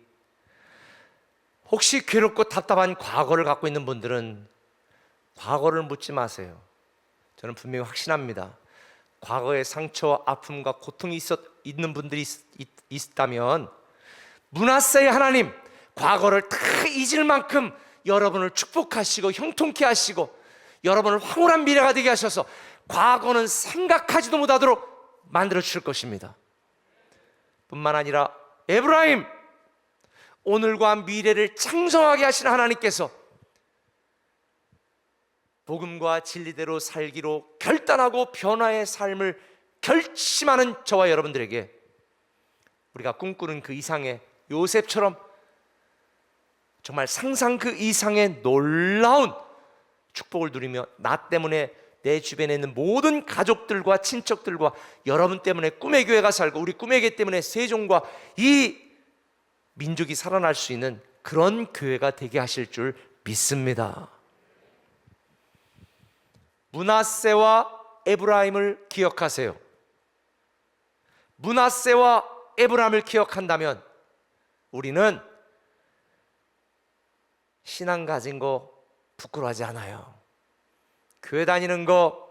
혹시 괴롭고 답답한 과거를 갖고 있는 분들은 과거를 묻지 마세요. 저는 분명히 확신합니다. 과거의 상처와 아픔과 고통이 있는 분들이 있다면 므낫세의 하나님, 과거를 다 잊을 만큼 여러분을 축복하시고 형통케 하시고 여러분을 황홀한 미래가 되게 하셔서 과거는 생각하지도 못하도록 만들어 주실 것입니다. 뿐만 아니라 에브라임, 오늘과 미래를 창성하게 하신 하나님께서 복음과 진리대로 살기로 결단하고 변화의 삶을 결심하는 저와 여러분들에게 우리가 꿈꾸는 그 이상의 요셉처럼 정말 상상 그 이상의 놀라운 축복을 누리며 나 때문에 내 주변에 있는 모든 가족들과 친척들과 여러분 때문에 꿈의 교회가 살고 우리 꿈의 교회 때문에 세종과 이 민족이 살아날 수 있는 그런 교회가 되게 하실 줄 믿습니다. 므낫세와 에브라임을 기억하세요. 므낫세와 에브라임을 기억한다면 우리는 신앙 가진 거 부끄러워하지 않아요. 교회 다니는 거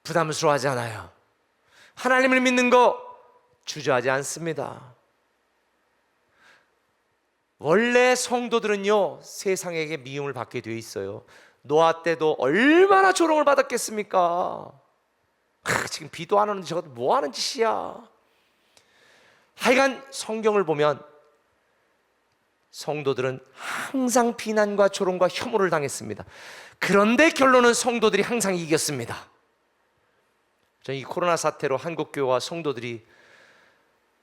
부담스러워하지 않아요. 하나님을 믿는 거 주저하지 않습니다. 원래 성도들은요 세상에게 미움을 받게 되어 있어요. 노아 때도 얼마나 조롱을 받았겠습니까? 지금 비도 안 오는데 저것도 뭐 하는 짓이야. 하여간 성경을 보면 성도들은 항상 비난과 조롱과 혐오를 당했습니다. 그런데 결론은 성도들이 항상 이겼습니다. 저는 이 코로나 사태로 한국교회와 성도들이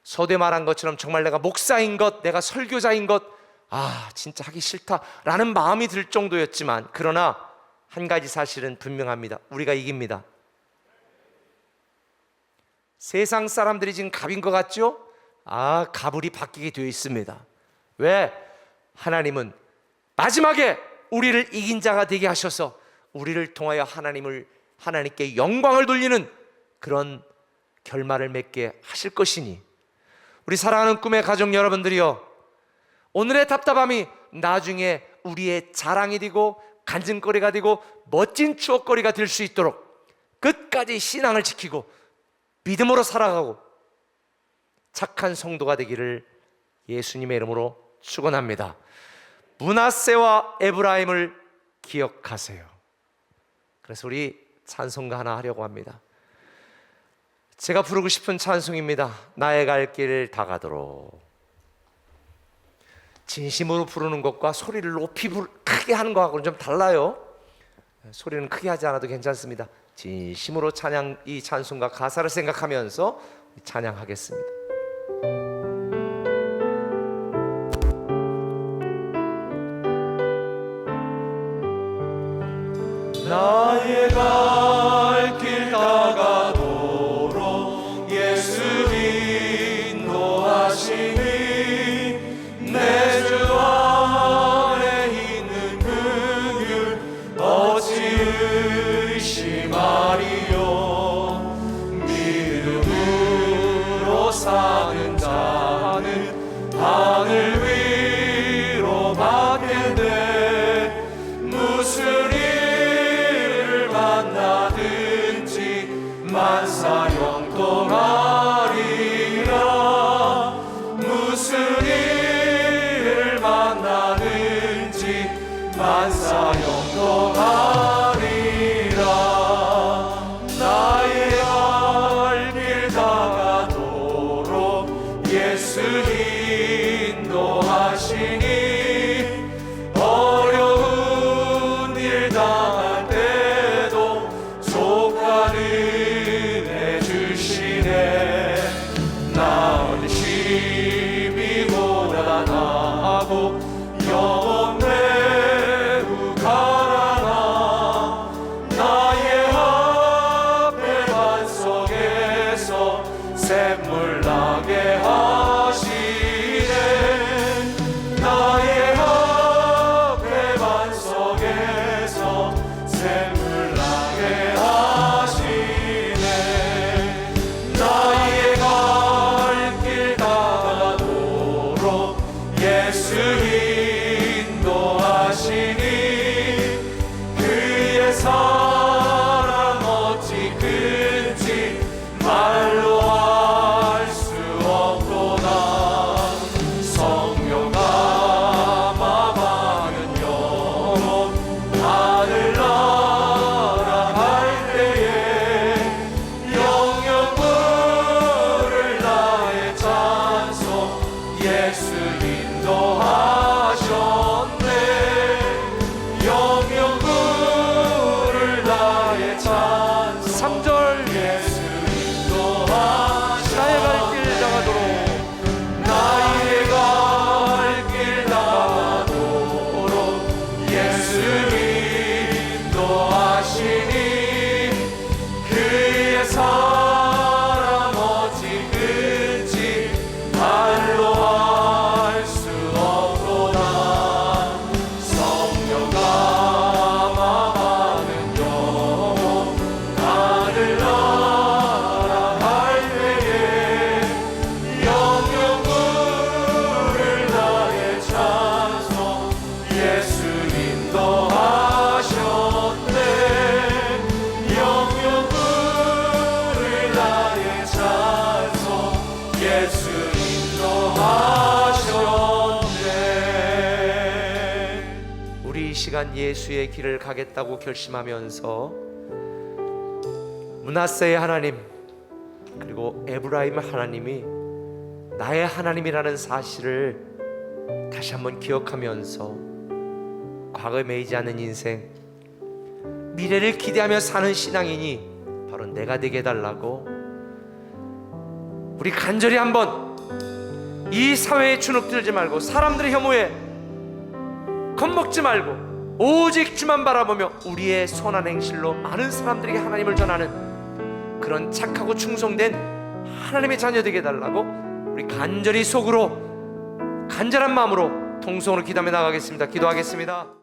서두에 말한 것처럼 정말 내가 목사인 것, 내가 설교자인 것, 진짜 하기 싫다라는 마음이 들 정도였지만 그러나 한 가지 사실은 분명합니다. 우리가 이깁니다. 세상 사람들이 지금 갑인 것 같죠? 갑을이 바뀌게 되어 있습니다. 왜? 하나님은 마지막에 우리를 이긴 자가 되게 하셔서 우리를 통하여 하나님께 영광을 돌리는 그런 결말을 맺게 하실 것이니 우리 사랑하는 꿈의 가족 여러분들이여, 오늘의 답답함이 나중에 우리의 자랑이 되고 간증거리가 되고 멋진 추억거리가 될 수 있도록 끝까지 신앙을 지키고 믿음으로 살아가고 착한 성도가 되기를 예수님의 이름으로 축원합니다. 므낫세와 에브라임을 기억하세요. 그래서 우리 찬송가 하나 하려고 합니다. 제가 부르고 싶은 찬송입니다. 나의 갈 길 다가도록. 진심으로 부르는 것과 소리를 높이 크게 하는 것하고는 좀 달라요. 소리는 크게 하지 않아도 괜찮습니다. 진심으로 이 찬송가 가사를 생각하면서 찬양하겠습니다. 나의 갈 길 다가도록 예수 인도하시니 내 주 안에 있는 긍휼 어찌 의심하리요. 믿음으로 사는 자는 하늘 위로 받겠네. 무슨 만사 형통하리라. 무슨 일을 만나든지 만사 형통하리라. 나의 갈 길 다가도록 예수 인도하시니 어려운 일 당할 때도 족하는 주시네. 시간 예수의 길을 가겠다고 결심하면서 므낫세의 하나님 그리고 에브라임 하나님이 나의 하나님이라는 사실을 다시 한번 기억하면서 과거에 매이지 않는 인생, 미래를 기대하며 사는 신앙인이 바로 내가 되게 해달라고 우리 간절히 한번 이 사회에 주눅들지 말고 사람들의 혐오에 겁먹지 말고 오직 주만 바라보며 우리의 선한 행실로 많은 사람들에게 하나님을 전하는 그런 착하고 충성된 하나님의 자녀 되게 해달라고 우리 간절히 속으로 간절한 마음으로 통성으로 기도하며 나가겠습니다. 기도하겠습니다.